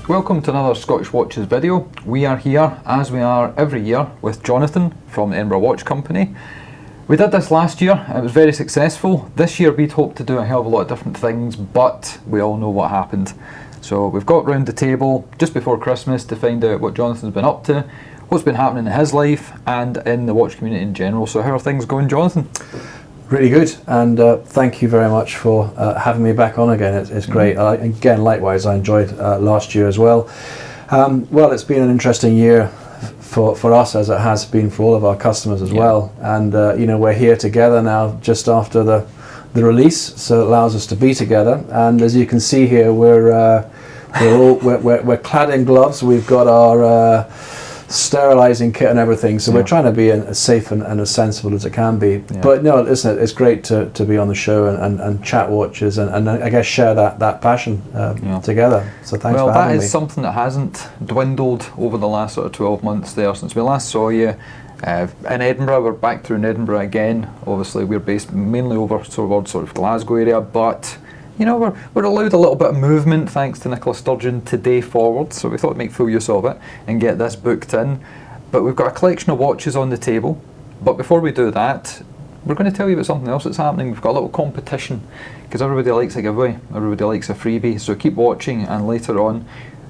Welcome to another Scottish Watches video. We are here, as we are every year, with Jonathan from the Edinburgh Watch Company. We did this last year, it was very successful. This year we'd hoped to do a hell of a lot of different things, but we all know what happened. So we've got round the table just before Christmas to find out what Jonathan's been up to, what's been happening in his life and in the watch community in general. So how are things going, Jonathan? Really good, and thank you very much for having me back on again. It's great. Again, likewise, I enjoyed last year as well. Well, it's been an interesting year for us, as it has been for all of our customers as well. And you know, we're here together now just after the release, so it allows us to be together. And as you can see here, we're clad in gloves. We've got our sterilizing kit and everything, so we're trying to be as safe and as sensible as it can be. But no, listen, it's great to be on the show and chat watches and I guess share that passion together. So thanks for having me. Well, that is something that hasn't dwindled over the last sort of 12 months there since we last saw you in Edinburgh. We're back through in Edinburgh again. Obviously we're based mainly over towards sort of Glasgow area, but you know, we're allowed a little bit of movement thanks to Nicola Sturgeon today forward, so we thought we'd make full use of it and get this booked in. But we've got a collection of watches on the table, but before we do that, we're going to tell you about something else that's happening. We've got a little competition, because everybody likes a giveaway, everybody likes a freebie, so keep watching, and later on,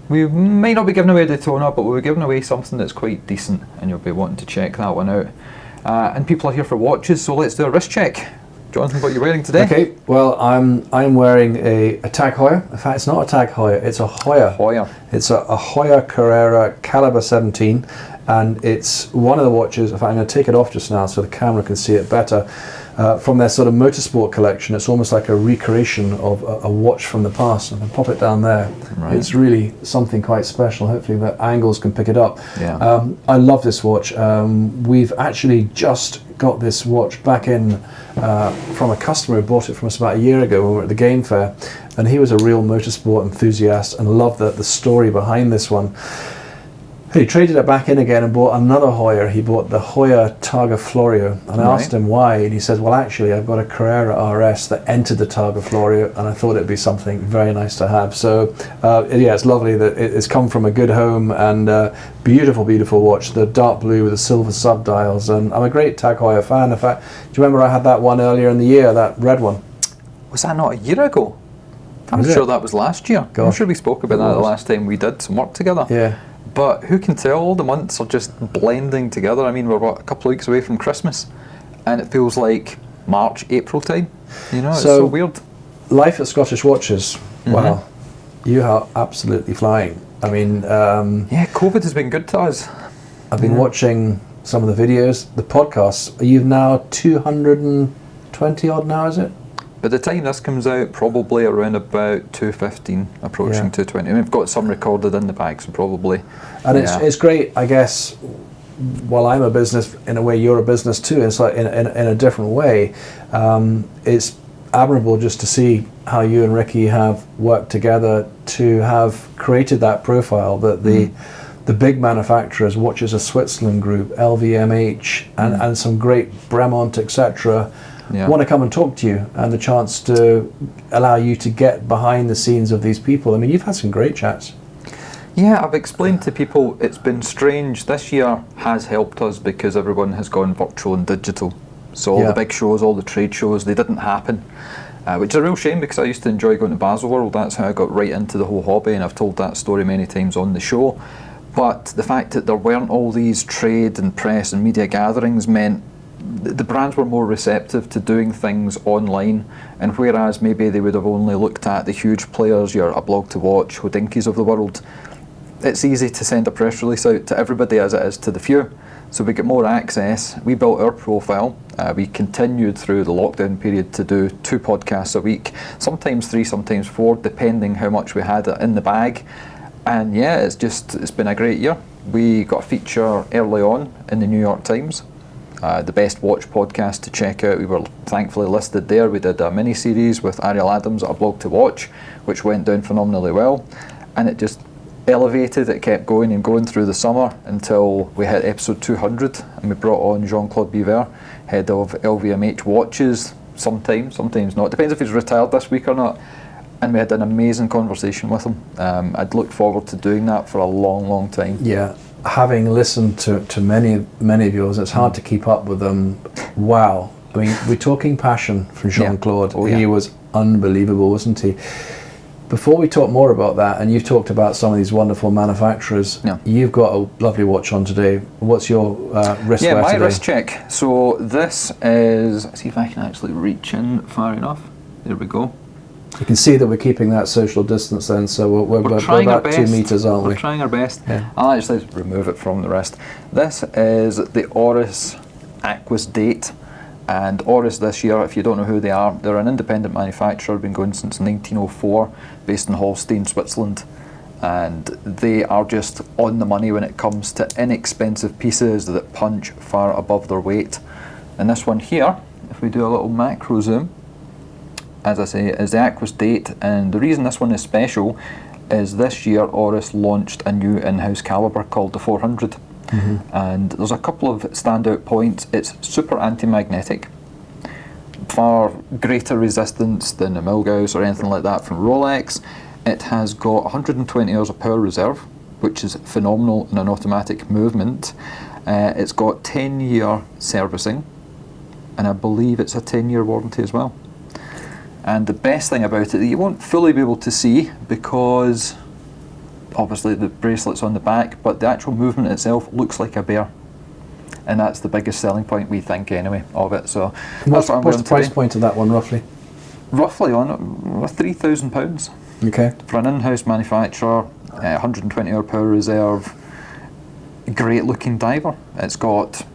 we might not be giving away a Daytona, but we'll be giving away something that's quite decent, and you'll be wanting to check that one out. And people are here for watches, so let's do a wrist check. Jonathan, what are you wearing today? Okay, well, I'm wearing a Tag Heuer. In fact, it's not a Tag Heuer, it's a Heuer. It's a Heuer Carrera Caliber 17, and it's one of the watches. In fact, I'm going to take it off just now so the camera can see it better. From their sort of motorsport collection, it's almost like a recreation of a watch from the past. I'm going to pop it down there. Right. It's really something quite special. Hopefully the angles can pick it up. Yeah. I love this watch. We've actually just got this watch back in from a customer who bought it from us about a year ago when we were at the game fair, and he was a real motorsport enthusiast and loved the story behind this one. He traded it back in again and bought another Heuer. He bought the Heuer Targa Florio, and I asked him why, and he said, well, actually I've got a Carrera RS that entered the Targa Florio, and I thought it'd be something very nice to have. So yeah, it's lovely that it's come from a good home, and beautiful watch, the dark blue with the silver subdials, and I'm a great Tag Heuer fan. In fact, do you remember I had that one earlier in the year, that red one? Was that not a year ago? I'm sure that was last year. Gosh. I'm sure we spoke about that the last time we did some work together. Yeah. But who can tell, all the months are just blending together. I mean, we're a couple of weeks away from Christmas, and it feels like March, April time. You know, it's so weird. Life at Scottish Watches, wow, you are absolutely flying. I mean, yeah, COVID has been good to us. I've been watching some of the videos, the podcasts. Are you now 220 odd now, is it? By the time this comes out, probably around about 215, approaching 220. And we've got some recorded in the bag, so probably. And it's great, I guess. While I'm a business, in a way, you're a business too. It's like in a different way. It's admirable just to see how you and Ricky have worked together to have created that profile that the big manufacturers, Watches of Switzerland Group, LVMH, and some great Bremont, etc., want to come and talk to you, and the chance to allow you to get behind the scenes of these people. I mean, you've had some great chats. Yeah, I've explained to people it's been strange. This year has helped us because everyone has gone virtual and digital. So all the big shows, all the trade shows, they didn't happen, which is a real shame because I used to enjoy going to Baselworld. That's how I got right into the whole hobby, and I've told that story many times on the show. But the fact that there weren't all these trade and press and media gatherings meant the brands were more receptive to doing things online, and whereas maybe they would have only looked at the huge players, your A Blog to Watch, Hodinkys of the world, it's easy to send a press release out to everybody as it is to the few. So we get more access. We built our profile. We continued through the lockdown period to do 2 podcasts a week, sometimes 3, sometimes 4, depending how much we had in the bag. And yeah, it's been a great year. We got a feature early on in the New York Times. The best watch podcast to check out. We were thankfully listed there. We did a mini-series with Ariel Adams at A Blog to Watch, which went down phenomenally well, and it just elevated. It kept going and going through the summer until we hit episode 200, and we brought on Jean-Claude Biver, head of LVMH watches, sometimes not, depends if he's retired this week or not. And we had an amazing conversation with him. I'd looked forward to doing that for a long, long time. Yeah, having listened to many of yours, it's hard to keep up with them. Wow. I mean, we're talking passion from Jean-Claude. Oh, yeah. He was unbelievable, wasn't he? Before we talk more about that, and you've talked about some of these wonderful manufacturers, you've got a lovely watch on today. What's your wrist wear my today? wrist check. So this is, let's see if I can actually reach in far enough. There we go. You can see that we're keeping that social distance then, so we're trying about our 2 best. meters, aren't we? We're trying our best. Yeah. I'll actually remove it from the wrist. This is the Oris Aquis Date. And Oris this year, if you don't know who they are, they're an independent manufacturer, been going since 1904, based in Holstein, Switzerland. And they are just on the money when it comes to inexpensive pieces that punch far above their weight. And this one here, if we do a little macro zoom, as I say, is the Aquis Date. And the reason this one is special is this year Oris launched a new in-house caliber called the 400. And there's a couple of standout points. It's super anti-magnetic, far greater resistance than a Milgauss or anything like that from Rolex. It has got 120 hours of power reserve, which is phenomenal in an automatic movement. It's got 10-year servicing, and I believe it's a 10-year warranty as well. And the best thing about it that you won't fully be able to see, because obviously the bracelet's on the back, but the actual movement itself looks like a bear, and that's the biggest selling point, we think anyway, of it. So what's the price point of that one roughly? Roughly on £3,000. Okay. For an in-house manufacturer, 120 hour power reserve, great looking diver. It's got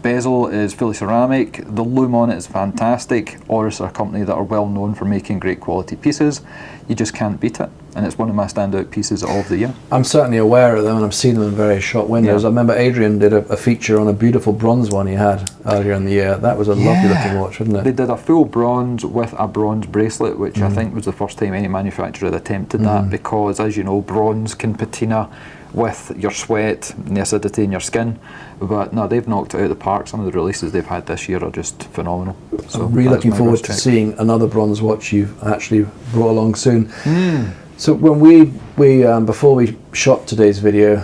bezel is fully ceramic, the lume on it is fantastic. Oris are a company that are well known for making great quality pieces. You just can't beat it, and it's one of my standout pieces of the year. I'm certainly aware of them, and I've seen them in various shop windows. I remember Adrian did a feature on a beautiful bronze one he had earlier in the year. That was a lovely looking watch, wasn't it? They did a full bronze with a bronze bracelet, which I think was the first time any manufacturer had attempted that, because as you know, bronze can patina with your sweat and the acidity in your skin, but no, they've knocked it out of the park. Some of the releases they've had this year are just phenomenal. So I'm really looking forward to seeing another bronze watch you've actually brought along soon. So when we before we shot today's video,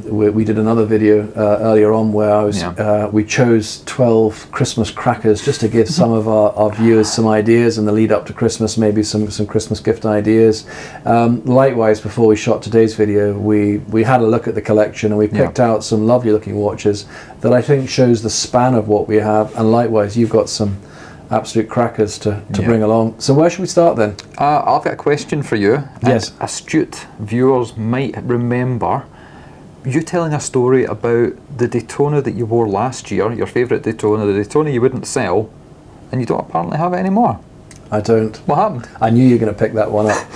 we did another video earlier on where we chose 12 Christmas crackers just to give some of our viewers some ideas in the lead up to Christmas, maybe some Christmas gift ideas. Likewise, before we shot today's video, we had a look at the collection and we picked out some lovely looking watches that I think shows the span of what we have. And likewise, you've got some absolute crackers to bring along. So where should we start then? I've got a question for you. Yes. And astute viewers might remember you telling a story about the Daytona that you wore last year, your favourite Daytona, the Daytona you wouldn't sell, and you don't apparently have it anymore. I don't. What happened? I knew you were going to pick that one up.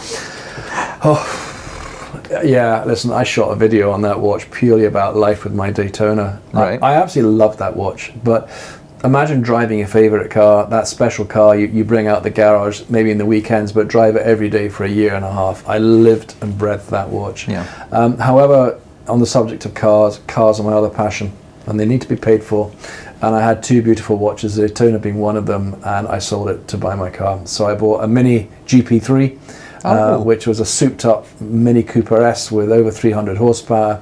Yeah, listen, I shot a video on that watch purely about life with my Daytona. Right. I absolutely love that watch, but imagine driving your favourite car, that special car you bring out the garage maybe in the weekends, but drive it every day for a year and a half. I lived and breathed that watch. However, on the subject of cars are my other passion, and they need to be paid for. And I had two beautiful watches, the Daytona being one of them, and I sold it to buy my car. So I bought a Mini GP3, which was a souped up Mini Cooper S with over 300 horsepower.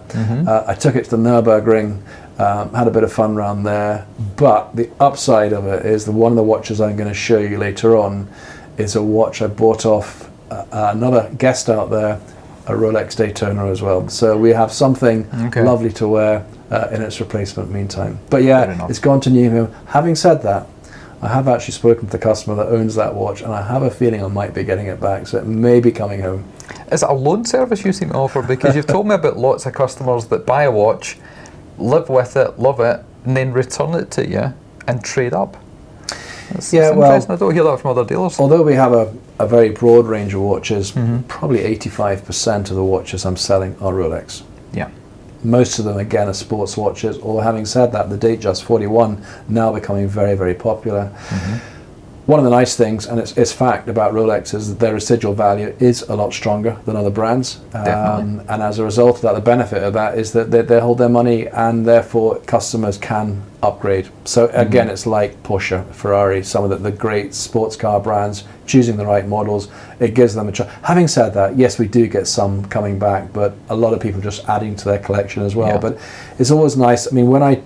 I took it to the Nürburgring. Had a bit of fun around there, but the upside of it is that one of the watches I'm going to show you later on is a watch I bought off another guest out there, a Rolex Daytona as well. So we have something lovely to wear in its replacement meantime. But yeah, it's gone to new. Having said that, I have actually spoken to the customer that owns that watch, and I have a feeling I might be getting it back, so it may be coming home. Is it a loan service you seem to offer? Because you've told me about lots of customers that buy a watch, live with it, love it, and then return it to you and trade up. That's interesting. I don't hear that from other dealers. Although we have a very broad range of watches, probably 85% of the watches I'm selling are Rolex. Yeah. Most of them, again, are sports watches, or having said that, the Datejust 41 now becoming very, very popular. one of the nice things, and it's fact about Rolex, is that their residual value is a lot stronger than other brands. And as a result of that, the benefit of that is that they hold their money, and therefore customers can upgrade. So again, it's like Porsche, Ferrari, some of the great sports car brands, choosing the right models, it gives them a chance. Having said that, yes, we do get some coming back, but a lot of people just adding to their collection as well. But it's always nice. I mean,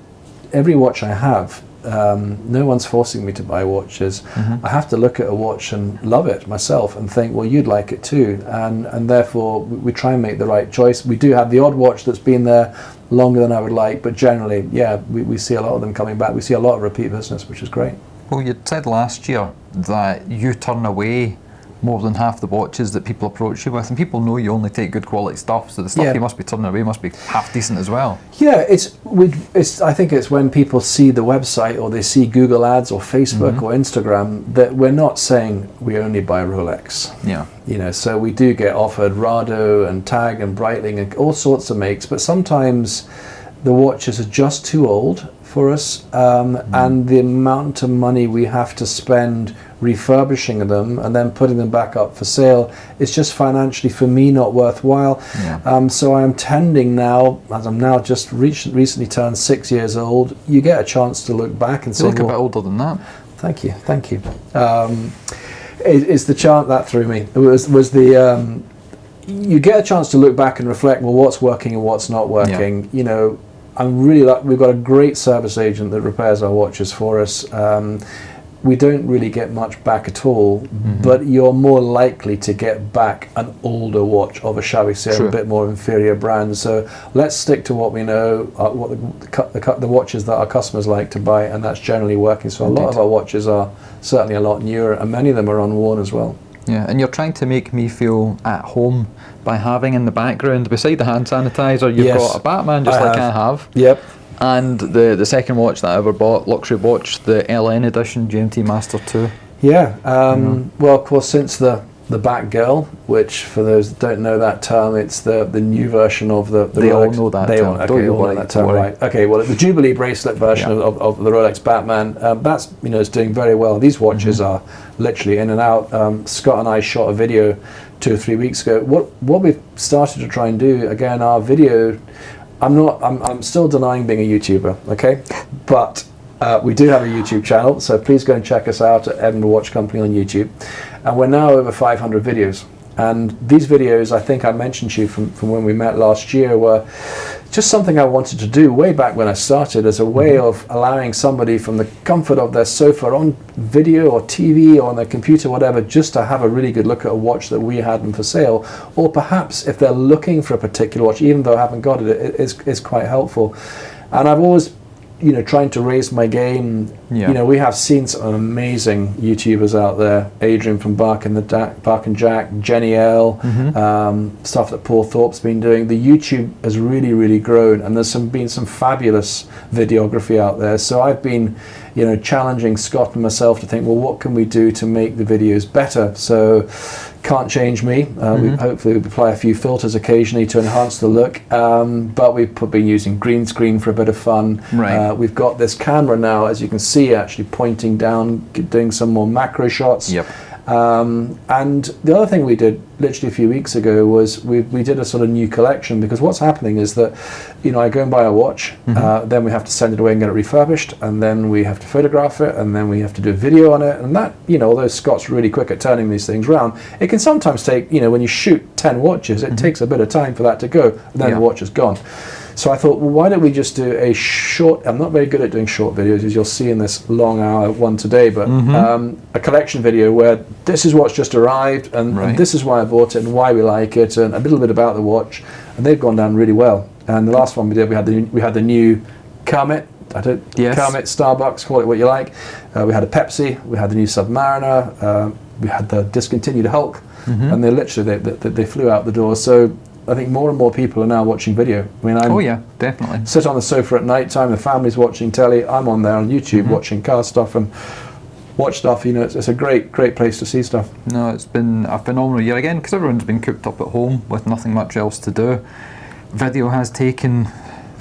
every watch I have, no one's forcing me to buy watches. I have to look at a watch and love it myself and think, well, you'd like it too, and therefore we try and make the right choice. We do have the odd watch that's been there longer than I would like, but generally, we see a lot of them coming back. We see a lot of repeat business, which is great. Well, you said last year that you turn away more than half the watches that people approach you with, and people know you only take good quality stuff, so the stuff you must be turning away must be half decent as well. Yeah, I think it's when people see the website, or they see Google ads or Facebook or Instagram, that we're not saying we only buy Rolex. Yeah. You know, so we do get offered Rado and Tag and Breitling and all sorts of makes, but sometimes the watches are just too old for us, and the amount of money we have to spend refurbishing them and then putting them back up for sale is just financially, for me, not worthwhile. So I am tending now, as I'm now just recently turned 6 years old, you get a chance to look back and say, you look a bit older than that. Thank you. It's the chant that threw me. It was the you get a chance to look back and reflect, well, what's working and what's not working. You know, I'm really we've got a great service agent that repairs our watches for us. We don't really get much back at all, but you're more likely to get back an older watch of a, shall we say, a bit more inferior brand. So let's stick to what we know, what the watches that our customers like to buy, and that's generally working. So a lot of our watches are certainly a lot newer, and many of them are unworn as well. Yeah, and you're trying to make me feel at home by having in the background, beside the hand sanitizer, you've got a Batman, just like I have. Yep. And the second watch that I ever bought, luxury watch, the LN edition, Gmt Master 2. Yeah, well, of course, since the Batgirl, which for those that don't know that term, it's the new version of the they Rolex. All know that they term. all, okay, all know that term, right? Okay, well, the Jubilee bracelet version of the Rolex Batman, that's is doing very well. These watches are literally in and out. Scott and I shot a video 2 or 3 weeks ago. What we've started to try and do again, our video. I'm still denying being a YouTuber, okay? But we do have a YouTube channel, so please go and check us out at Edinburgh Watch Company on YouTube. And we're now over 500 videos. And these videos, I think I mentioned to you from when we met last year, were just something I wanted to do way back when I started, as a way of allowing somebody from the comfort of their sofa on video or TV or on their computer, whatever, just to have a really good look at a watch that we had them for sale. Or perhaps if they're looking for a particular watch, even though I haven't got it, it's quite helpful. And I've always trying to raise my game. We have seen some amazing YouTubers out there. Adrian from Bark and Jack, Jenny L, stuff that Paul Thorpe's been doing. The YouTube has really, really grown, and there's been some fabulous videography out there. So I've been, challenging Scott and myself to think, well, what can we do to make the videos better? So can't change me. We hopefully apply a few filters occasionally to enhance the look, but we've been using green screen for a bit of fun. We've got this camera now, as you can see, actually pointing down, doing some more macro shots. And the other thing we did literally a few weeks ago was we did a sort of new collection, because what's happening is that I go and buy a watch, then we have to send it away and get it refurbished, and then we have to photograph it, and then we have to do a video on it, and that, although Scott's really quick at turning these things around, it can sometimes take, when you shoot 10 watches, it takes a bit of time for that to go, and then the watch is gone. So I thought, well, why don't we just do a short, I'm not very good at doing short videos, as you'll see in this long hour one today, but a collection video where this is what's just arrived, and this is why I bought it, and why we like it, and a little bit about the watch, and they've gone down really well. And the last one we did, we had the new Gmt, Gmt, Starbucks, call it what you like. We had a Pepsi, we had the new Submariner, we had the discontinued Hulk, and they literally they flew out the door. So I think more and more people are now watching video. I mean, definitely. Sit on the sofa at night time, the family's watching telly, I'm on there on YouTube watching car stuff and watch stuff. It's a great place to see stuff. No, it's been a phenomenal year again, because everyone's been cooped up at home with nothing much else to do. Video has taken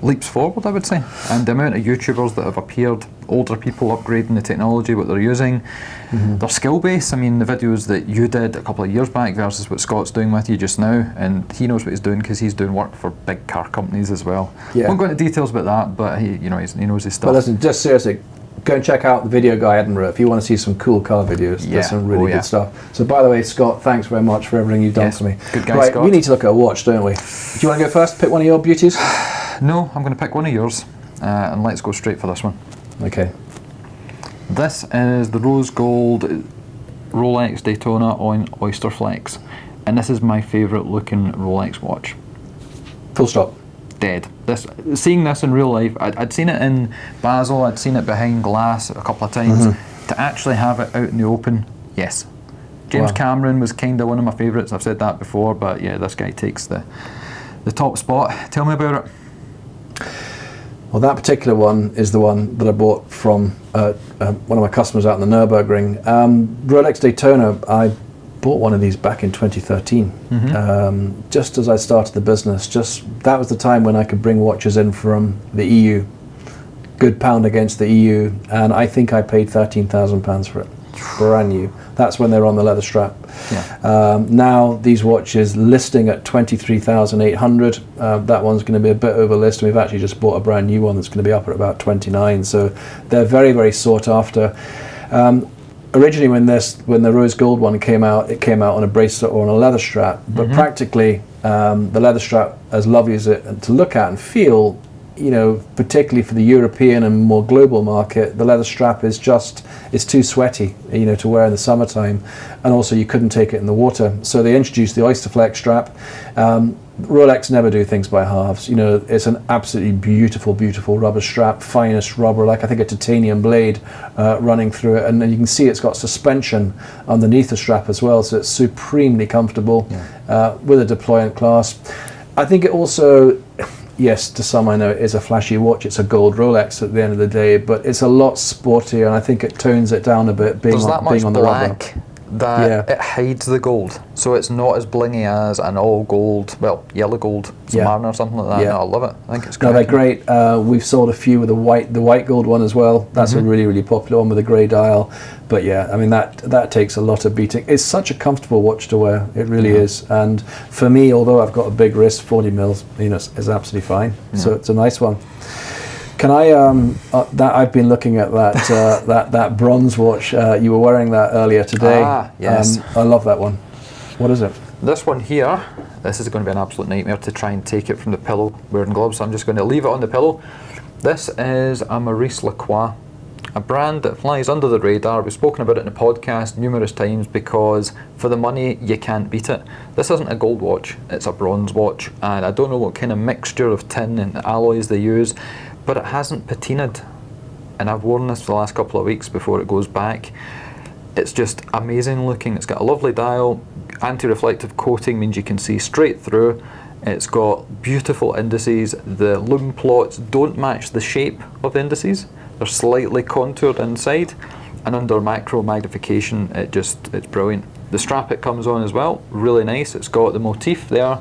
leaps forward, I would say. And the amount of YouTubers that have appeared, older people upgrading the technology, what they're using, their skill base. I mean, the videos that you did a couple of years back versus what Scott's doing with you just now, and he knows what he's doing because he's doing work for big car companies as well. Yeah. Won't go into details about that, but he knows his stuff. But listen, just seriously, go and check out the Video Guy Edinburgh if you want to see some cool car videos. There's some really good stuff. So by the way, Scott, thanks very much for everything you've done for me. Good guy, Scott. We need to look at a watch, don't we? Do you want to go first? Pick one of your beauties? No, I'm going to pick one of yours, and let's go straight for this one. Okay. This is the rose gold Rolex Daytona on Oysterflex, and this is my favourite looking Rolex watch. Full stop. Dead. Seeing this in real life, I'd seen it in Basel, I'd seen it behind glass a couple of times. To actually have it out in the open, yes. James Cameron was kind of one of my favourites, I've said that before, but yeah, this guy takes the top spot. Tell me about it. Well, that particular one is the one that I bought from one of my customers out in the Nürburgring. Rolex Daytona, I bought one of these back in 2013, just as I started the business. That was the time when I could bring watches in from the EU, good pound against the EU, and I think I paid £13,000 for it, brand new. That's when they were on the leather strap. Yeah. Now these watches listing at 23,800. That one's going to be a bit over list. We've actually just bought a brand new one that's going to be up at about 29. So they're very, very sought after. Originally, when the rose gold one came out, it came out on a bracelet or on a leather strap. But practically, the leather strap, as lovely as it to look at and feel, particularly for the European and more global market, the leather strap is too sweaty, to wear in the summertime, and also you couldn't take it in the water. So they introduced the Oysterflex strap. Rolex never do things by halves. It's an absolutely beautiful, beautiful rubber strap, finest rubber, like I think a titanium blade running through it, and then you can see it's got suspension underneath the strap as well, so it's supremely comfortable with a deployant clasp. I think it also, yes, to some I know it is a flashy watch. It's a gold Rolex at the end of the day, but it's a lot sportier, and I think it tones it down a bit being on the rubber. That it hides the gold, so it's not as blingy as an all gold, yellow gold Submariner or something like that. No, I love it. I think it's great. No, they're great. We've sold a few with the white gold one as well. That's a really, really popular one with a grey dial. But yeah, I mean that takes a lot of beating. It's such a comfortable watch to wear. It really is. And for me, although I've got a big wrist, 40 mils, is absolutely fine. So it's a nice one. Can I? I've been looking at that that bronze watch. You were wearing that earlier today. Yes. I love that one. What is it? This one here. This is going to be an absolute nightmare to try and take it from the pillow wearing gloves. So I'm just going to leave it on the pillow. This is a Maurice Laqua, a brand that flies under the radar. We've spoken about it in the podcast numerous times because for the money you can't beat it. This isn't a gold watch, it's a bronze watch, and I don't know what kind of mixture of tin and alloys they use, but it hasn't patinaed, and I've worn this for the last couple of weeks before it goes back. It's just amazing looking. It's got a lovely dial, anti-reflective coating means you can see straight through. It's got beautiful indices. The lume plots don't match the shape of the indices. They're slightly contoured inside, and under macro magnification it's brilliant. The strap it comes on as well, really nice. It's got the motif there,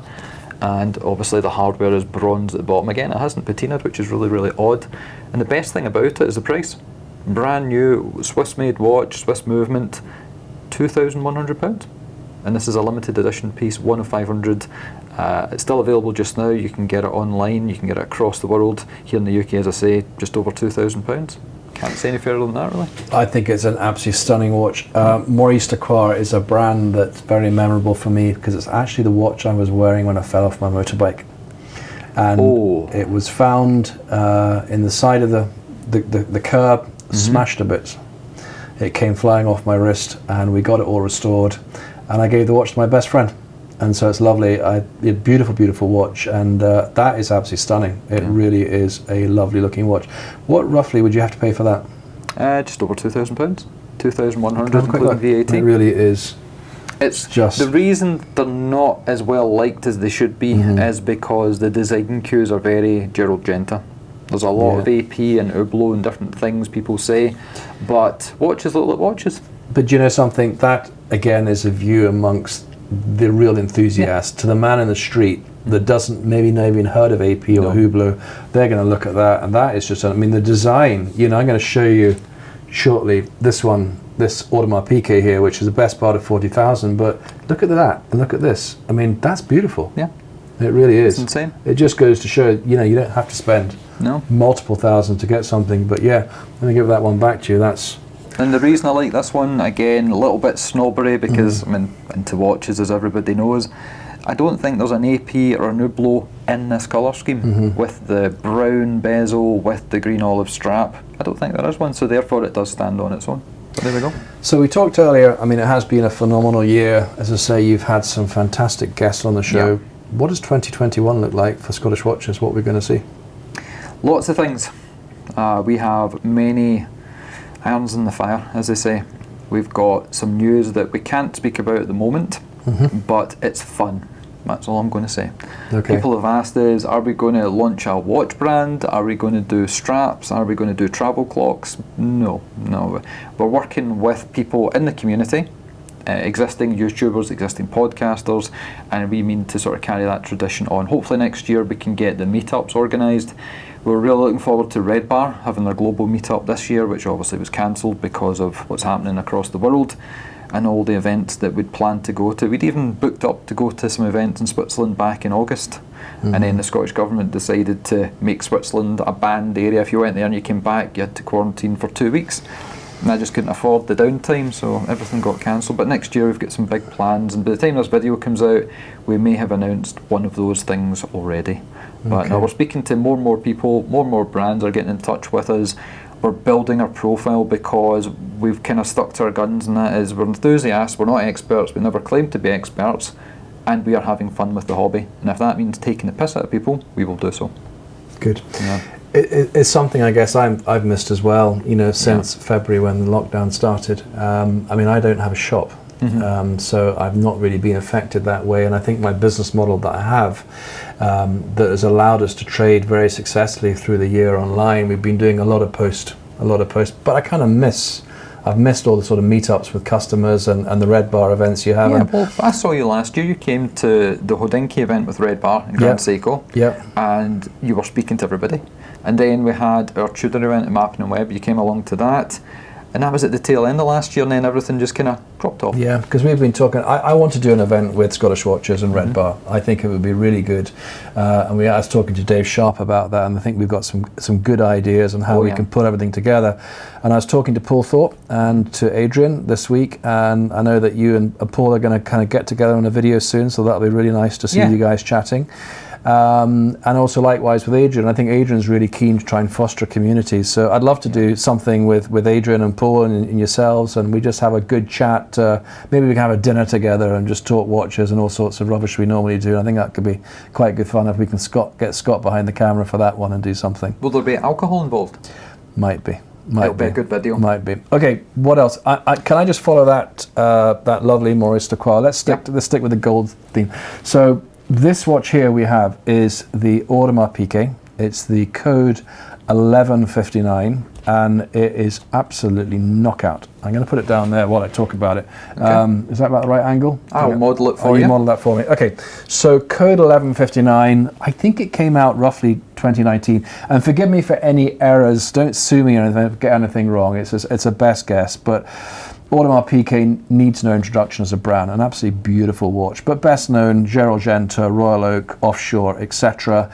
and obviously the hardware is bronze at the bottom. Again, it hasn't patinaed, which is really, really odd. And the best thing about it is the price. Brand new, Swiss made watch, Swiss movement, £2,100. And this is a limited edition piece, 1 of 500. It's still available just now. You can get it online, you can get it across the world. Here in the UK, as I say, just over £2,000. Can't say any fairer than that, really. I think it's an absolutely stunning watch. Maurice Laqua is a brand that's very memorable for me because it's actually the watch I was wearing when I fell off my motorbike. And it was found in the side of the curb, smashed to bits. It came flying off my wrist, and we got it all restored. And I gave the watch to my best friend. And so it's lovely. A beautiful, beautiful watch, and that is absolutely stunning. It really is a lovely looking watch. What roughly would you have to pay for that? Just over £2,000, £2,100 including VAT. It really is. It's just the reason they're not as well liked as they should be is because the design cues are very Gerald Genta. There's a lot of AP and Hublot and different things people say, but watches look like watches. But you know something? That again is a view amongst the real enthusiast. To the man in the street, that doesn't maybe not even heard of AP or Hublot, they're going to look at that, and that is just, I mean, the design, I'm going to show you shortly this one, this Audemars Piguet here, which is the best part of 40,000, but look at that, and look at this. I mean, that's beautiful. Yeah. It really is. It's insane. It just goes to show, you don't have to spend multiple thousand to get something, but yeah, I'm going to give that one back to you. And the reason I like this one, again, a little bit snobbery, because I'm into watches, as everybody knows. I don't think there's an AP or an Hublot in this colour scheme, with the brown bezel, with the green olive strap. I don't think there is one, so therefore it does stand on its own. But there we go. So we talked earlier, I mean, it has been a phenomenal year. As I say, you've had some fantastic guests on the show. Yeah. What does 2021 look like for Scottish Watches? What we're going to see? Lots of things. We have many irons in the fire, as they say. We've got some news that we can't speak about at the moment, but it's fun. That's all I'm going to say. Okay. People have asked us, are we going to launch a watch brand? Are we going to do straps? Are we going to do travel clocks? No. We're working with people in the community, existing YouTubers, existing podcasters, and we mean to sort of carry that tradition on. Hopefully next year we can get the meetups organised. We're really looking forward to Red Bar having their global meetup this year, which obviously was cancelled because of what's happening across the world and all the events that we'd planned to go to. We'd even booked up to go to some events in Switzerland back in August, and then the Scottish Government decided to make Switzerland a banned area. If you went there and you came back, you had to quarantine for 2 weeks. And I just couldn't afford the downtime, so everything got cancelled. But next year we've got some big plans, and by the time this video comes out, we may have announced one of those things already. But now we're speaking to more and more people, more and more brands are getting in touch with us. We're building our profile because we've kind of stuck to our guns, and that is we're enthusiasts, we're not experts, we never claim to be experts, and we are having fun with the hobby. And if that means taking the piss out of people, we will do so. Good. Yeah. It's something I guess I've missed as well, since February when the lockdown started. I mean, I don't have a shop, so I've not really been affected that way, and I think my business model that I have that has allowed us to trade very successfully through the year online. We've been doing a lot of post, but I kind of I've missed all the sort of meetups with customers and the Red Bar events you have. Yeah, well, I saw you last year. You came to the Hodinkee event with Red Bar in Grand Seiko, and you were speaking to everybody. And then we had our Tudor event at Mapping and Web. You came along to that, and that was at the tail end of last year, and then everything just kind of dropped off. Yeah, because we've been talking, I want to do an event with Scottish Watches and Red Bar. I think it would be really good. And I was talking to Dave Sharp about that, and I think we've got some good ideas on how we can put everything together. And I was talking to Paul Thorpe and to Adrian this week, and I know that you and Paul are going to kind of get together on a video soon, so that'll be really nice to see you guys chatting. And also likewise with Adrian. I think Adrian's really keen to try and foster communities, so I'd love to do something with Adrian and Paul and yourselves, and we just have a good chat. Maybe we can have a dinner together and just talk watches and all sorts of rubbish we normally do. I think that could be quite good fun if we can get Scott behind the camera for that one and do something. Will there be alcohol involved? Might be. It'll be a good video. Might be. Okay, what else? Can I just follow that lovely Maurice Laqua? Let's stick with the gold theme. So this watch here we have is the Audemars Piguet. It's the code 1159, and it is absolutely knockout. I'm going to put it down there while I talk about it. Okay. Is that about the right angle? I'll model it for you. You model that for me. Okay, so code 1159, I think it came out roughly 2019. And forgive me for any errors, don't sue me or anything, get anything wrong. It's a best guess, but Audemars Piguet needs no introduction as a brand, an absolutely beautiful watch, but best known, Gerald Genta, Royal Oak, Offshore, etc.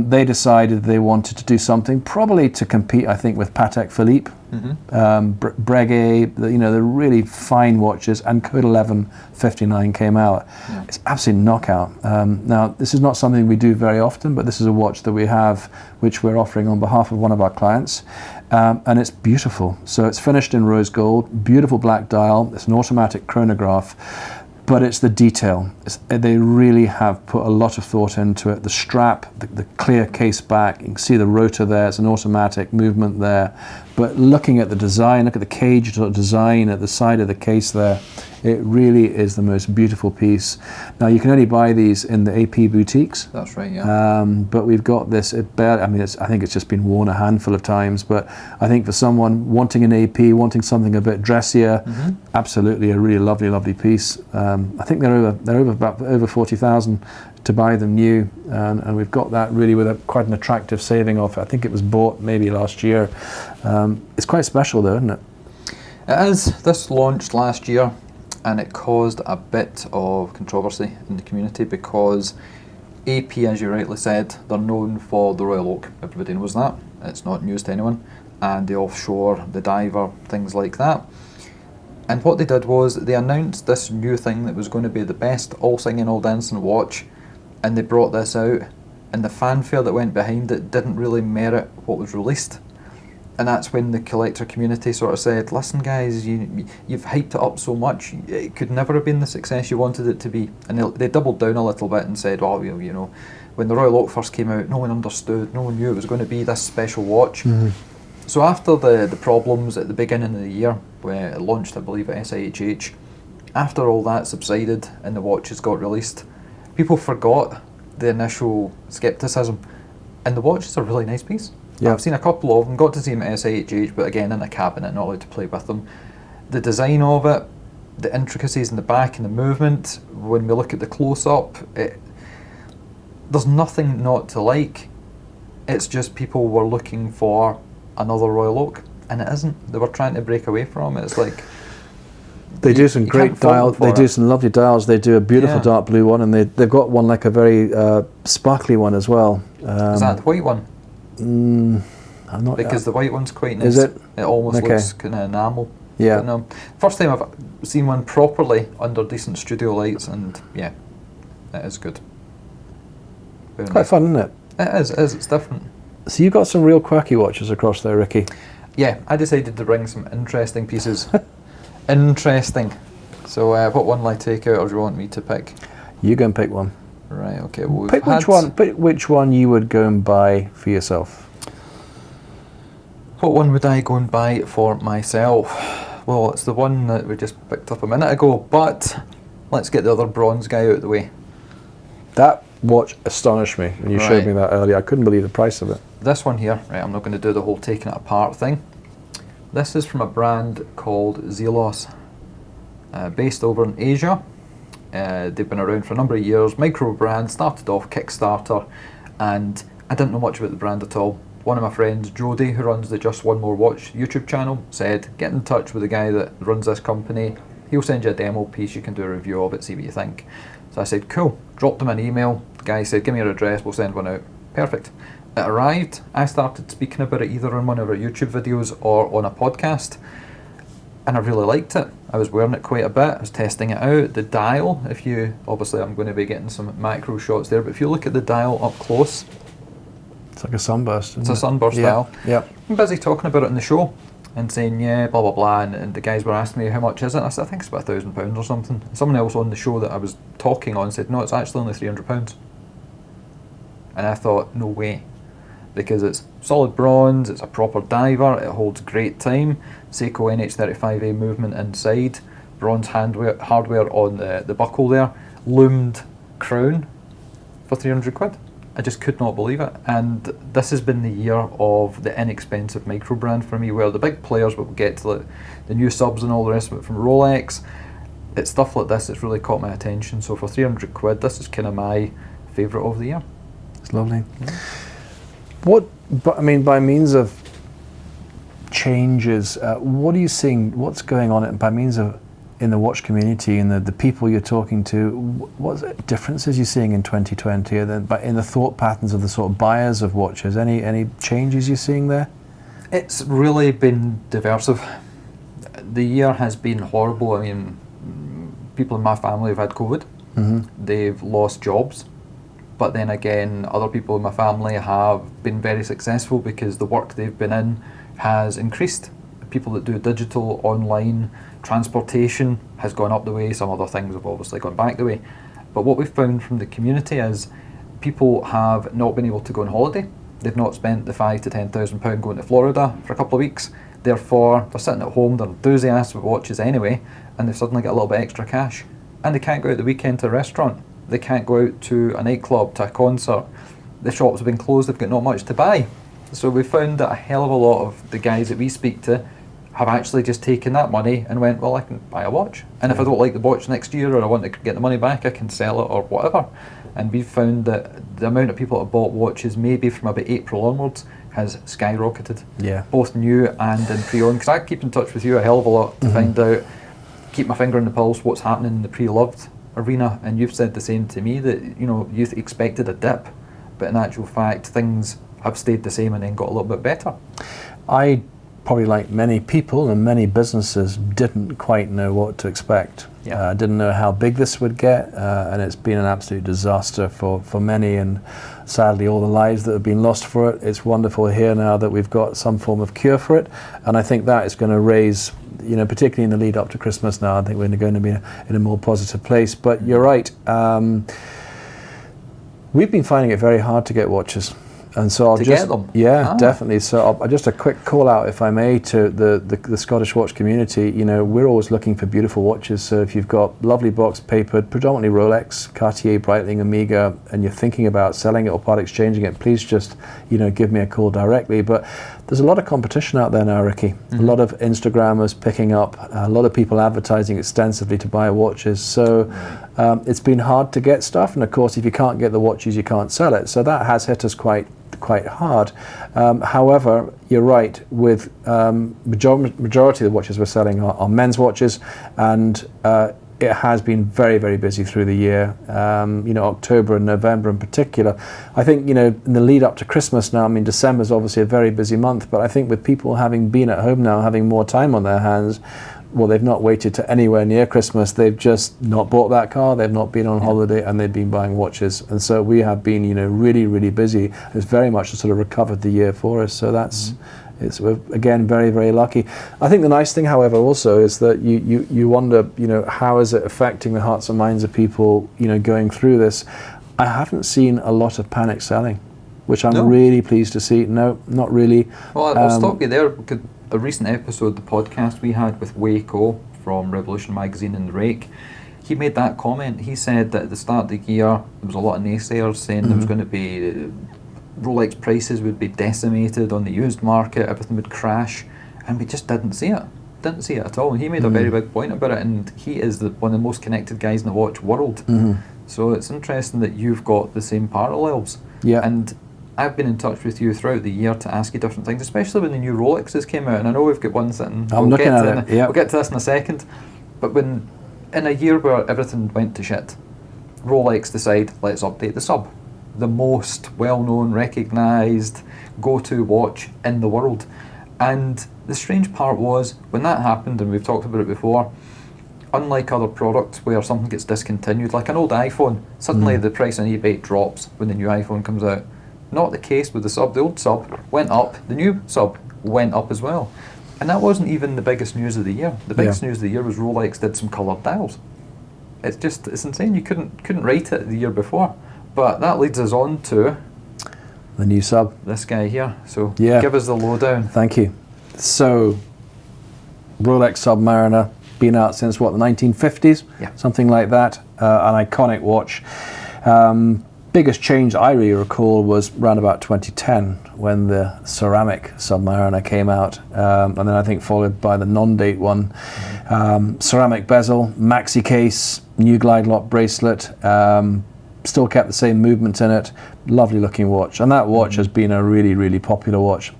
They decided they wanted to do something probably to compete, I think, with Patek Philippe, Breguet, the really fine watches, and Code 1159 came out. Yeah. It's absolutely knockout. Now, this is not something we do very often, but this is a watch that we have, which we're offering on behalf of one of our clients. And it's beautiful. So it's finished in rose gold, beautiful black dial. It's an automatic chronograph, but it's the detail. They really have put a lot of thought into it. The strap, the clear case back, you can see the rotor there, it's an automatic movement there. But looking at the design, look at the cage design at the side of the case there, it really is the most beautiful piece. Now you can only buy these in the AP boutiques. That's right, yeah. But we've got this, I think it's just been worn a handful of times, but I think for someone wanting an AP, wanting something a bit dressier, absolutely a really lovely, lovely piece. I think they're over 40,000 to buy them new, and we've got that really with quite an attractive saving off. I think it was bought maybe last year. It's quite special though, isn't it? It is. This launched last year, and it caused a bit of controversy in the community because AP, as you rightly said, they're known for the Royal Oak. Everybody knows that. It's not news to anyone. And the offshore, the diver, things like that. And what they did was they announced this new thing that was going to be the best all singing, all dancing watch, and they brought this out, and the fanfare that went behind it didn't really merit what was released. And that's when the collector community sort of said, listen guys, you've hyped it up so much, it could never have been the success you wanted it to be. And they doubled down a little bit and said, well, you know, when the Royal Oak first came out, no one understood, no one knew it was going to be this special watch. Mm-hmm. So after the problems at the beginning of the year, where it launched, I believe, at SIHH, after all that subsided and the watches got released, people forgot the initial scepticism. And the watch is a really nice piece. Yeah. I've seen a couple of them, got to see them at SIHH, but again in a cabinet, not allowed to play with them. The design of it, the intricacies in the back and the movement, when we look at the close-up, there's nothing not to like. It's just people were looking for another Royal Oak, and it isn't. They were trying to break away from it. It's like... They do some great dials, they do some lovely dials, they do a beautiful dark blue one, and they've got one like a very sparkly one as well. Is that the white one? I'm not, because the white one's quite nice. Is it? It almost looks kind of enamel. Yeah. But no, first time I've seen one properly under decent studio lights, and yeah, it is good. Very quite nice. Fun, isn't it? It is, it's different. So you got some real quirky watches across there, Ricky. Yeah, I decided to bring some interesting pieces. Interesting. So what one will I take out, or do you want me to pick? You go and pick one. Right, okay. Well, pick which one you would go and buy for yourself. What one would I go and buy for myself? Well, it's the one that we just picked up a minute ago, but let's get the other bronze guy out of the way. That watch astonished me when you showed me that earlier. I couldn't believe the price of it. This one here, right, I'm not going to do the whole taking it apart thing. This is from a brand called Zelos, based over in Asia. They've been around for a number of years, micro brand, started off Kickstarter, and I didn't know much about the brand at all. One of my friends, Jody, who runs the Just One More Watch YouTube channel, said, get in touch with the guy that runs this company, he'll send you a demo piece, you can do a review of it, see what you think. So I said, cool, dropped him an email, the guy said, give me your address, we'll send one out. Perfect. It arrived, I started speaking about it either on one of our YouTube videos or on a podcast, and I really liked it. I was wearing it quite a bit, I was testing it out. The dial, obviously I'm going to be getting some macro shots there, but if you look at the dial up close, it's like a sunburst. It's a sunburst dial. Yeah. I'm busy talking about it in the show and saying, yeah, blah, blah, blah, and the guys were asking me how much is it. I said, I think it's about £1,000 or something. Someone else on the show that I was talking on said, no, it's actually only £300. And I thought, no way. Because it's solid bronze, it's a proper diver, it holds great time, Seiko NH35A movement inside, bronze hardware on the buckle there, loomed crown for £300. I just could not believe it. And this has been the year of the inexpensive micro brand for me, where the big players will get to the new subs and all the rest of it from Rolex. It's stuff like this that's really caught my attention. So for £300, this is kind of my favourite of the year. It's lovely. Yeah. By means of changes, what are you seeing? What's going on by means of in the watch community and the people you're talking to? What differences you're seeing in 2020? In the thought patterns of the sort of buyers of watches, any changes you're seeing there? It's really been diversive. The year has been horrible. I mean, people in my family have had COVID. Mm-hmm. They've lost jobs. But then again, other people in my family have been very successful because the work they've been in has increased. People that do digital, online, transportation has gone up the way. Some other things have obviously gone back the way. But what we've found from the community is people have not been able to go on holiday. They've not spent the £5,000 to £10,000 going to Florida for a couple of weeks. Therefore, they're sitting at home, they're enthusiasts with watches anyway, and they've suddenly got a little bit extra cash. And they can't go out the weekend to a restaurant. They can't go out to a nightclub, to a concert. The shops have been closed, they've got not much to buy. So we found that a hell of a lot of the guys that we speak to have actually just taken that money and went, well, I can buy a watch. And if I don't like the watch next year, or I want to get the money back, I can sell it or whatever. And we've found that the amount of people that have bought watches maybe from about April onwards has skyrocketed. Yeah. Both new and in pre-owned. Because I keep in touch with you a hell of a lot to find out, keep my finger on the pulse, what's happening in the pre-loved arena. And you've said the same to me, that you expected a dip, but in actual fact things have stayed the same and then got a little bit better. I probably, like many people and many businesses, didn't quite know what to expect. Yeah. Didn't know how big this would get, and it's been an absolute disaster for many, and sadly all the lives that have been lost for it. It's wonderful here now that we've got some form of cure for it, and I think that is going to raise, particularly in the lead up to Christmas now, I think we're going to be in a more positive place. But you're right, we've been finding it very hard to get watches. And so I'll get them? Yeah, definitely. So just a quick call out, if I may, to the Scottish watch community. We're always looking for beautiful watches. So if you've got lovely box papered, predominantly Rolex, Cartier, Breitling, Omega, and you're thinking about selling it or part exchanging it, please just give me a call directly. But there's a lot of competition out there now, Ricky. A lot of Instagrammers picking up, a lot of people advertising extensively to buy watches. So it's been hard to get stuff, and of course, if you can't get the watches, you can't sell it. So that has hit us quite hard. However, you're right, with majority of the watches we're selling are men's watches, and it has been very, very busy through the year. October and November in particular. I think, in the lead up to Christmas now, December is obviously a very busy month, but I think with people having been at home now, having more time on their hands, well, they've not waited to anywhere near Christmas. They've just not bought that car. They've not been on holiday, and they've been buying watches. And so we have been, really, really busy. It's very much sort of recovered the year for us. So that's, we're again very, very lucky. I think the nice thing, however, also is that you wonder, how is it affecting the hearts and minds of people, going through this? I haven't seen a lot of panic selling, which I'm really pleased to see. No, not really. Well, I'll stop you there. A recent episode, the podcast we had with Waco from Revolution Magazine and The Rake, he made that comment. He said that at the start of the year, there was a lot of naysayers saying there was going to be, Rolex prices would be decimated on the used market, everything would crash, and we just didn't see it. Didn't see it at all. And he made a very big point about it, and he is one of the most connected guys in the watch world. So it's interesting that you've got the same parallels. Yeah. And I've been in touch with you throughout the year to ask you different things, especially when the new Rolexes came out, and I know we've got one sitting. I'm looking at it. We'll get to this in a second. But when, in a year where everything went to shit, Rolex decide, let's update the Sub, the most well-known, recognised, go-to watch in the world. And the strange part was, when that happened, and we've talked about it before, unlike other products where something gets discontinued, like an old iPhone, suddenly the price on eBay drops when the new iPhone comes out. Not the case with the Sub. The old Sub went up, the new Sub went up as well. And that wasn't even the biggest news of the year. The biggest news of the year was Rolex did some coloured dials. It's insane. You couldn't rate it the year before. But that leads us on to the new Sub. This guy here. So give us the lowdown. Thank you. So Rolex Submariner, been out since what, the 1950s? Yeah. Something like that. An iconic watch. Biggest change I really recall was around about 2010 when the ceramic Submariner came out, and then I think followed by the non-date one. Ceramic bezel, maxi case, new glide lock bracelet, still kept the same movement in it. Lovely looking watch, and that watch has been a really, really popular watch.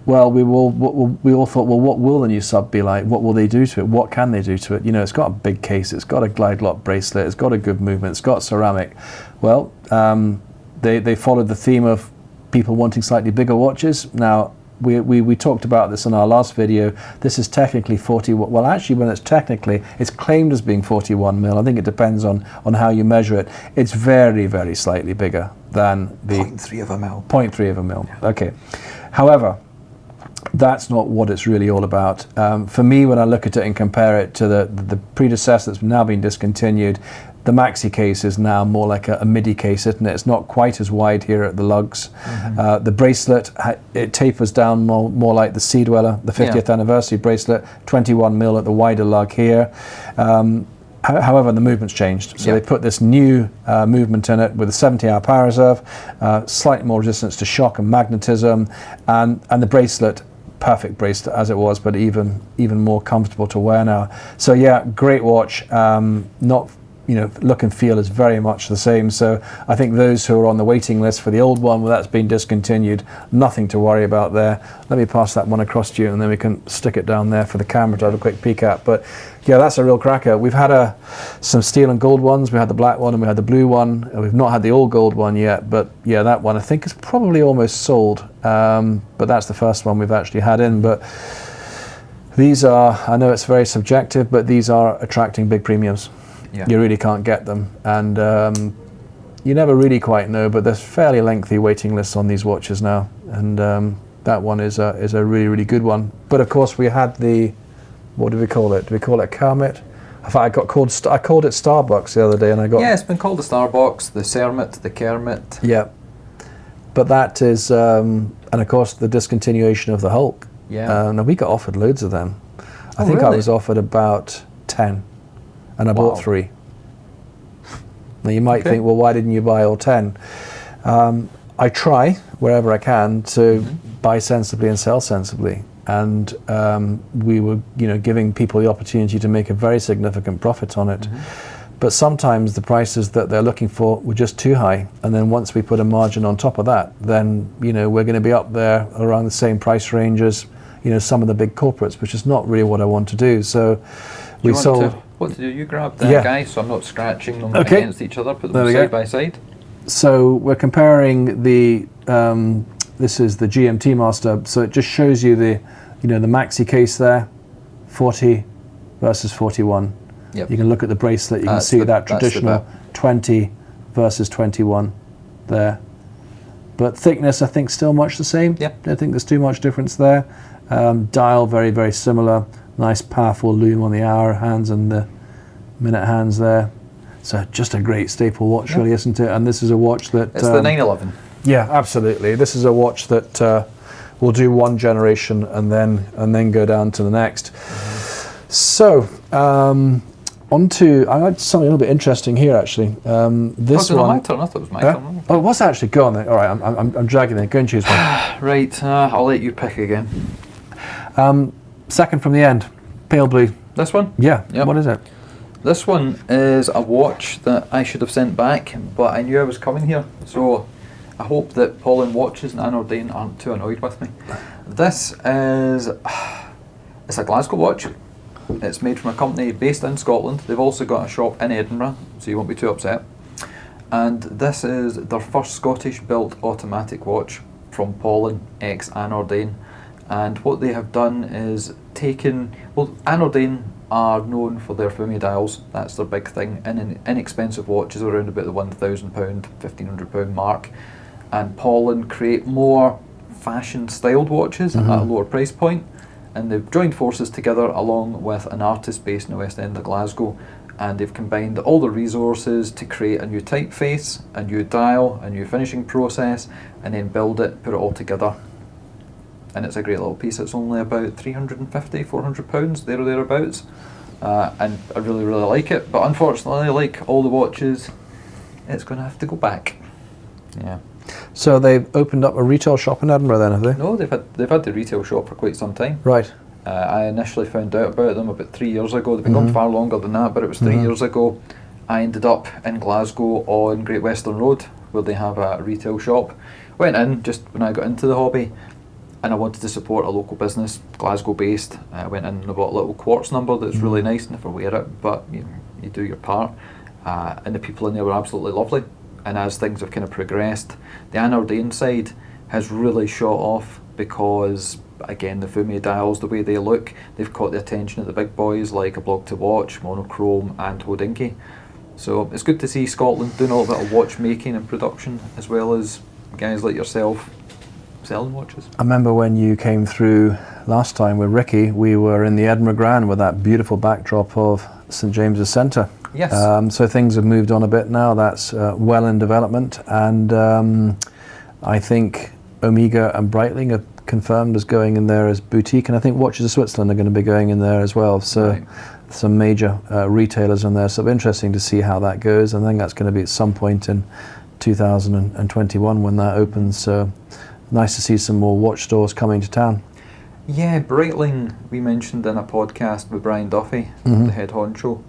Well, we all thought, well, what will the new Sub be like? What will they do to it? What can they do to it? It's got a big case, it's got a glide lock bracelet, it's got a good movement, it's got ceramic. Well, they followed the theme of people wanting slightly bigger watches. Now, we talked about this in our last video. This is technically 41. Well, actually, when it's claimed as being 41 mil. I think it depends on how you measure it. It's very, very slightly bigger than the 0.3 of a mil. 0.3 of a mil. Yeah. Okay. However, that's not what it's really all about. For me, when I look at it and compare it to the predecessor that's now been discontinued, the maxi case is now more like a midi case, isn't it? It's not quite as wide here at the lugs. The bracelet, it tapers down more like the Sea Dweller, the 50th anniversary bracelet, 21 mil at the wider lug here. However, the movement's changed. So they put this new movement in it with a 70-hour power reserve, slightly more resistance to shock and magnetism, and the bracelet perfect bracelet as it was, but even more comfortable to wear now. So yeah, great watch. Not, look and feel is very much the same. So I think those who are on the waiting list for the old one, well, that's been discontinued. Nothing to worry about there. Let me pass that one across to you, and then we can stick it down there for the camera to have a quick peek at. But yeah, that's a real cracker. We've had some steel and gold ones. We had the black one and we had the blue one. We've not had the all gold one yet, but yeah, that one I think is probably almost sold. But that's the first one we've actually had in. But these are, I know it's very subjective, but these are attracting big premiums. Yeah. You really can't get them, and you never really quite know, but there's fairly lengthy waiting lists on these watches now, and that one is a really, really good one. But of course we had the, what do we call it? Do we call it Kermit? In fact, I called it Starbucks the other day, and I got... Yeah, it's been called the Starbucks, the Cermit, the Kermit. Yeah. But that is, and of course the discontinuation of the Hulk. Yeah. Now we got offered loads of them. I think really? I was offered about 10. And I bought 3. Now you might think, well, why didn't you buy all 10? I try wherever I can to buy sensibly and sell sensibly, and we were, giving people the opportunity to make a very significant profit on it. But sometimes the prices that they're looking for were just too high, and then once we put a margin on top of that, then we're going to be up there around the same price range as some of the big corporates, which is not really what I want to do. So we sold. What to do? You grab that guy, so I'm not scratching them against each other. Put them side by side. So we're comparing the. This is the GMT Master, so it just shows you the, the maxi case there, 40 versus 41. Yep. You can look at the bracelet. You can see that traditional 20 versus 21 there. But thickness, I think, still much the same. Yeah. I don't think there's too much difference there. Dial very, very similar. Nice powerful loom on the hour hands and the minute hands there. So just a great staple watch, really, isn't it? And this is a watch that... It's the 911. Yeah, absolutely. This is a watch that will do one generation and then go down to the next. So, on to... I had something a little bit interesting here, actually. This one... my turn? I thought it was my turn. Oh, it was actually. Go on then. All right, I'm dragging it. Go and choose one. Right, I'll let you pick again. Second from the end, pale blue. This one? Yeah. Yep. What is it? This one is a watch that I should have sent back, but I knew I was coming here, so I hope that Pollen Watches and Anne Ordain aren't too annoyed with me. This is... It's a Glasgow watch. It's made from a company based in Scotland. They've also got a shop in Edinburgh, so you won't be too upset. And this is their first Scottish-built automatic watch from Pollen ex Anne Ordain. And what they have done is taken... Well, Anne Ordain are known for their Fumi dials. That's their big thing. And inexpensive watches around about the £1,000, £1,500 mark. And Pollen create more fashion-styled watches at a lower price point. And they've joined forces together along with an artist based in the West End of Glasgow, and they've combined all the resources to create a new typeface, a new dial, a new finishing process, and then build it, put it all together. And it's a great little piece. It's only about £350, £400, there or thereabouts. And I really, really like it. But unfortunately, like all the watches, it's going to have to go back. Yeah. So they've opened up a retail shop in Edinburgh then, have they? No, they've had the retail shop for quite some time. Right. I initially found out about them about 3 years ago. They've been going far longer than that, but it was 3 years ago. I ended up in Glasgow on Great Western Road, where they have a retail shop. Went in just when I got into the hobby, and I wanted to support a local business, Glasgow based. I went in and I bought a little quartz number that's really nice, never wear it, but you do your part. And the people in there were absolutely lovely. And as things have kind of progressed, the Anne Ordain side has really shot off because, again, the Fumi dials, the way they look, they've caught the attention of the big boys like A Blog to Watch, Monochrome and Hodinkee. So it's good to see Scotland doing a little bit of watchmaking and production, as well as guys like yourself selling watches. I remember when you came through last time with Ricky, we were in the Edinburgh Grand with that beautiful backdrop of St James's Centre. Yes. So things have moved on a bit now. That's well in development, and I think Omega and Breitling are confirmed as going in there as boutique, and I think Watches of Switzerland are going to be going in there as well. So some major retailers in there. So it'll be interesting to see how that goes. I think that's going to be at some point in 2021 when that opens. So nice to see some more watch stores coming to town. Yeah, Breitling, we mentioned in a podcast with Brian Duffy, Mm-hmm. the head honcho,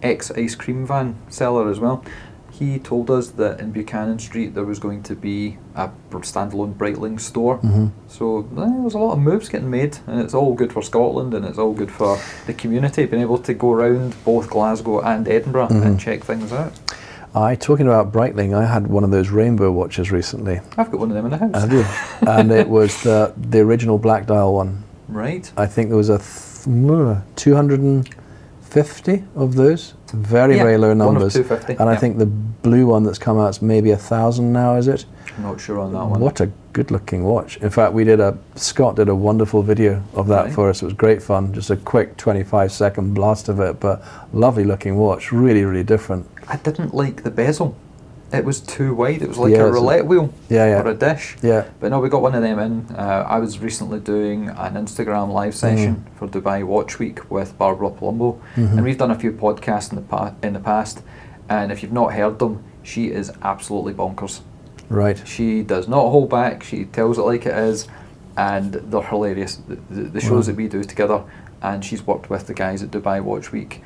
ex-ice cream van seller as well. He told us that in Buchanan Street there was going to be a standalone Breitling store. Mm-hmm. So there's a lot of moves getting made, and it's all good for Scotland, and it's all good for the community, being able to go around both Glasgow and Edinburgh and check things out. Talking about Breitling, I had one of those rainbow watches recently. I've got one of them in the house. Have you? And it was the original black dial one. Right. I think there was a 250 of those. Very, very low numbers. 250. And I think the blue one that's come out is maybe 1,000 now, is it? I'm not sure on that one. What a good looking watch. In fact, Scott did a wonderful video of that for us. It was great fun. Just a quick 25-second blast of it, but lovely looking watch. Really, really different. I didn't like the bezel. It was too wide. It was like a roulette wheel or a dish. Yeah. But no, we got one of them in. I was recently doing an Instagram live session for Dubai Watch Week with Barbara Palumbo, and we've done a few podcasts in the past. And if you've not heard them, she is absolutely bonkers. Right. She does not hold back. She tells it like it is, and they're hilarious. The shows that we do together, and she's worked with the guys at Dubai Watch Week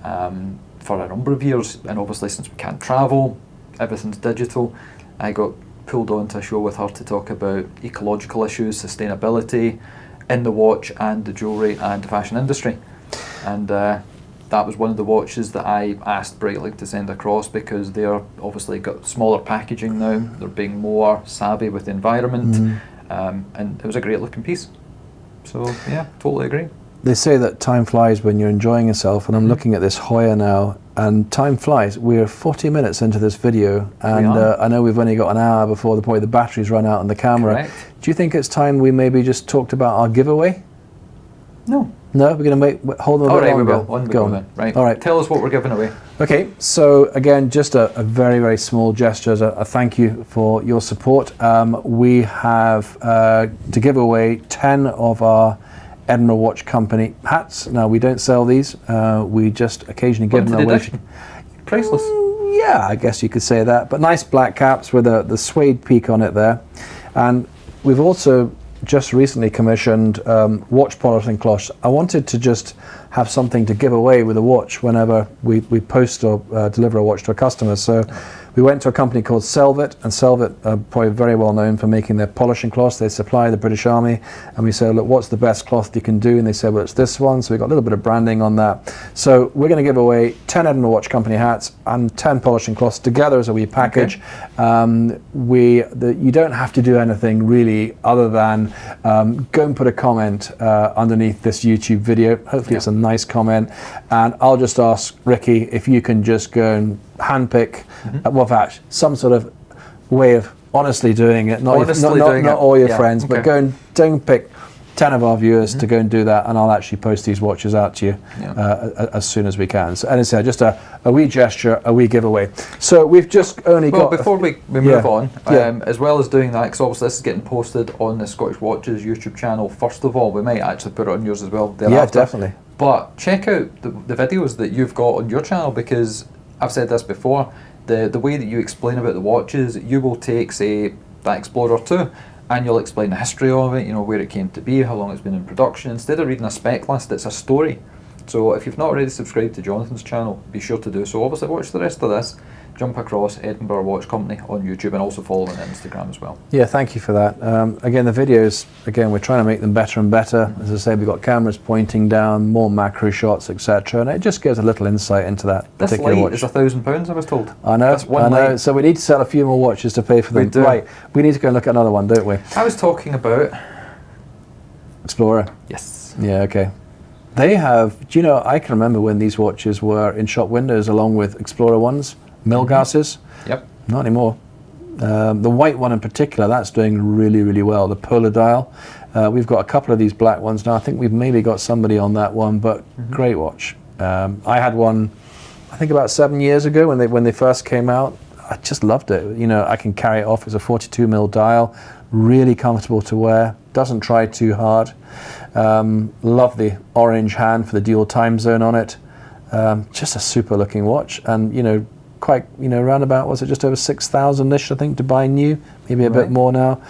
for a number of years. And obviously, since we can't travel, everything's digital, I got pulled onto a show with her to talk about ecological issues, sustainability in the watch and the jewellery and the fashion industry. And that was one of the watches that I asked Breitling to send across, because they're obviously got smaller packaging now, they're being more savvy with the environment, and it was a great looking piece. So yeah, totally agree. They say that time flies when you're enjoying yourself, and I'm looking at this Hoya now, and time flies. We're 40 minutes into this video, and I know we've only got an hour before the batteries run out on the camera. Correct. Do you think it's time we maybe just talked about our giveaway? No. No, we're going to hold on a bit longer. Go on. Right. All right. Tell us what we're giving away. Okay, so again, just a very, very small gesture as a thank you for your support. We have to give away 10 of our Edinburgh Watch Company hats. Now, we don't sell these. We just occasionally give them away. Priceless. Yeah, I guess you could say that. But nice black caps with the suede peak on it there. And we've also just recently commissioned watch polishing cloths. I wanted to just have something to give away with a watch whenever we post or deliver a watch to a customer. So we went to a company called Selvit, and Selvit are probably very well known for making their polishing cloths. They supply the British Army, and we said, look, what's the best cloth you can do? And they said, well, it's this one. So we got a little bit of branding on that. So we're going to give away 10 Edinburgh Watch Company hats and 10 polishing cloths together as a wee package. Okay. You don't have to do anything really other than go and put a comment underneath this YouTube video. Hopefully it's a nice comment, and I'll just ask Ricky if you can just go and handpick some sort of way of honestly doing it, not all your friends, but go and don't pick 10 of our viewers to go and do that, and I'll actually post these watches out to you as soon as we can. So, and it's just a wee gesture, a wee giveaway. So we've just only got... Well, before we move on, as well as doing that, because obviously this is getting posted on the Scottish Watches YouTube channel, first of all, we might actually put it on yours as well thereafter. Yeah, definitely. But check out the videos that you've got on your channel, because I've said this before, the way that you explain about the watches, you will take, say, that Explorer 2, and you'll explain the history of it, where it came to be, how long it's been in production. Instead of reading a spec list, it's a story. So if you've not already subscribed to Jonathan's channel, be sure to do so. Obviously watch the rest of this, jump across Edinburgh Watch Company on YouTube, and also follow on Instagram as well. Yeah, thank you for that. Again, the videos, we're trying to make them better and better. As I say, we've got cameras pointing down, more macro shots, etc., and it just gives a little insight into that particular watch. This light is £1,000, I was told. I know, light. So we need to sell a few more watches to pay for them. Right, we need to go and look at another one, don't we? I was talking about... Explorer? Yes. Yeah, okay. They have, I can remember when these watches were in shop windows along with Explorer ones. Milgaus's? Yep. Not anymore. The white one in particular, that's doing really, really well. The polar dial. We've got a couple of these black ones now. I think we've maybe got somebody on that one, but great watch. I had one, I think about 7 years ago when they first came out. I just loved it. I can carry it off. It's a 42mm dial, really comfortable to wear. Doesn't try too hard. Love the orange hand for the dual time zone on it. Just a super looking watch, and quite, round about, was it just over 6,000-ish, I think, to buy new, maybe a bit more now.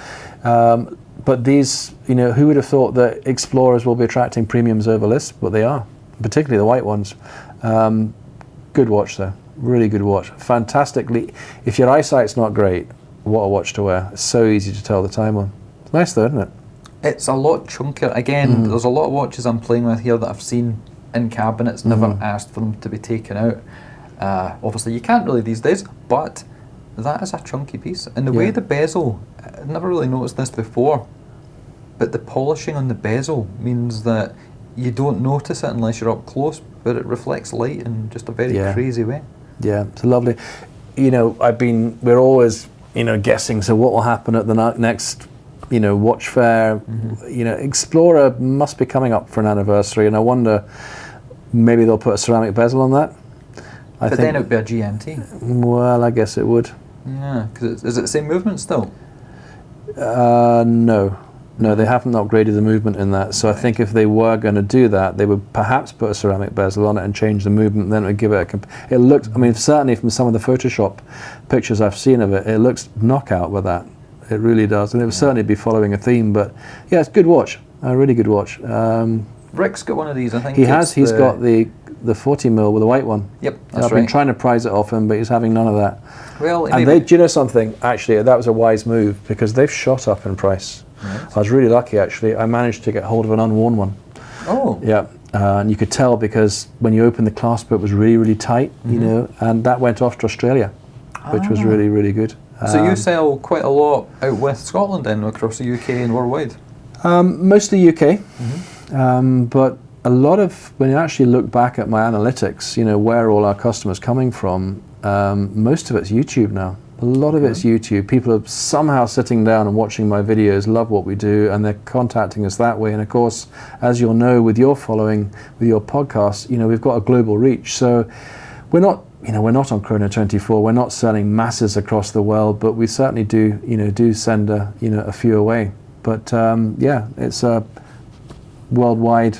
But these, who would have thought that Explorers will be attracting premiums over lists? But they are, particularly the white ones. Good watch though, really good watch. Fantastically, if your eyesight's not great, what a watch to wear. It's so easy to tell the time on. It's nice though, isn't it? It's a lot chunkier. Again, there's a lot of watches I'm playing with here that I've seen in cabinets, never asked for them to be taken out. Obviously you can't really these days, but that is a chunky piece. And the way the bezel, I've never really noticed this before, but the polishing on the bezel means that you don't notice it unless you're up close, but it reflects light in just a very crazy way. Yeah, it's lovely. We're always, guessing, so what will happen at the next watch fair? Explorer must be coming up for an anniversary, and I wonder, maybe they'll put a ceramic bezel on that. But then it would be a GMT. Well, I guess it would. Yeah, because is it the same movement still? No, they haven't upgraded the movement in that. So I think if they were going to do that, they would perhaps put a ceramic bezel on it and change the movement. Then it would give it it looked. I mean, certainly from some of the Photoshop pictures I've seen of it, it looks knockout with that. It really does, and it would certainly be following a theme. But yeah, it's a good watch, a really good watch. Rick's got one of these, I think. He has. He's got the 40mm with the white one. Yep, that's I've been trying to prize it off him, but he's having none of that. Well, and do you know something? Actually, that was a wise move because they've shot up in price. Right. I was really lucky, actually. I managed to get hold of an unworn one. Oh. Yeah, and you could tell because when you open the clasp, it was really, really tight, and that went off to Australia, which was really, really good. So you sell quite a lot out with Scotland then, across the UK and worldwide? Mostly UK, but a lot of, when you actually look back at my analytics, where all our customers coming from, most of it's YouTube now. A lot of it's YouTube. People are somehow sitting down and watching my videos, love what we do, and they're contacting us that way. And of course, as you'll know with your following, with your podcast, we've got a global reach. So we're not on Chrono 24. We're not selling masses across the world, but we certainly do send a few away. But it's a worldwide.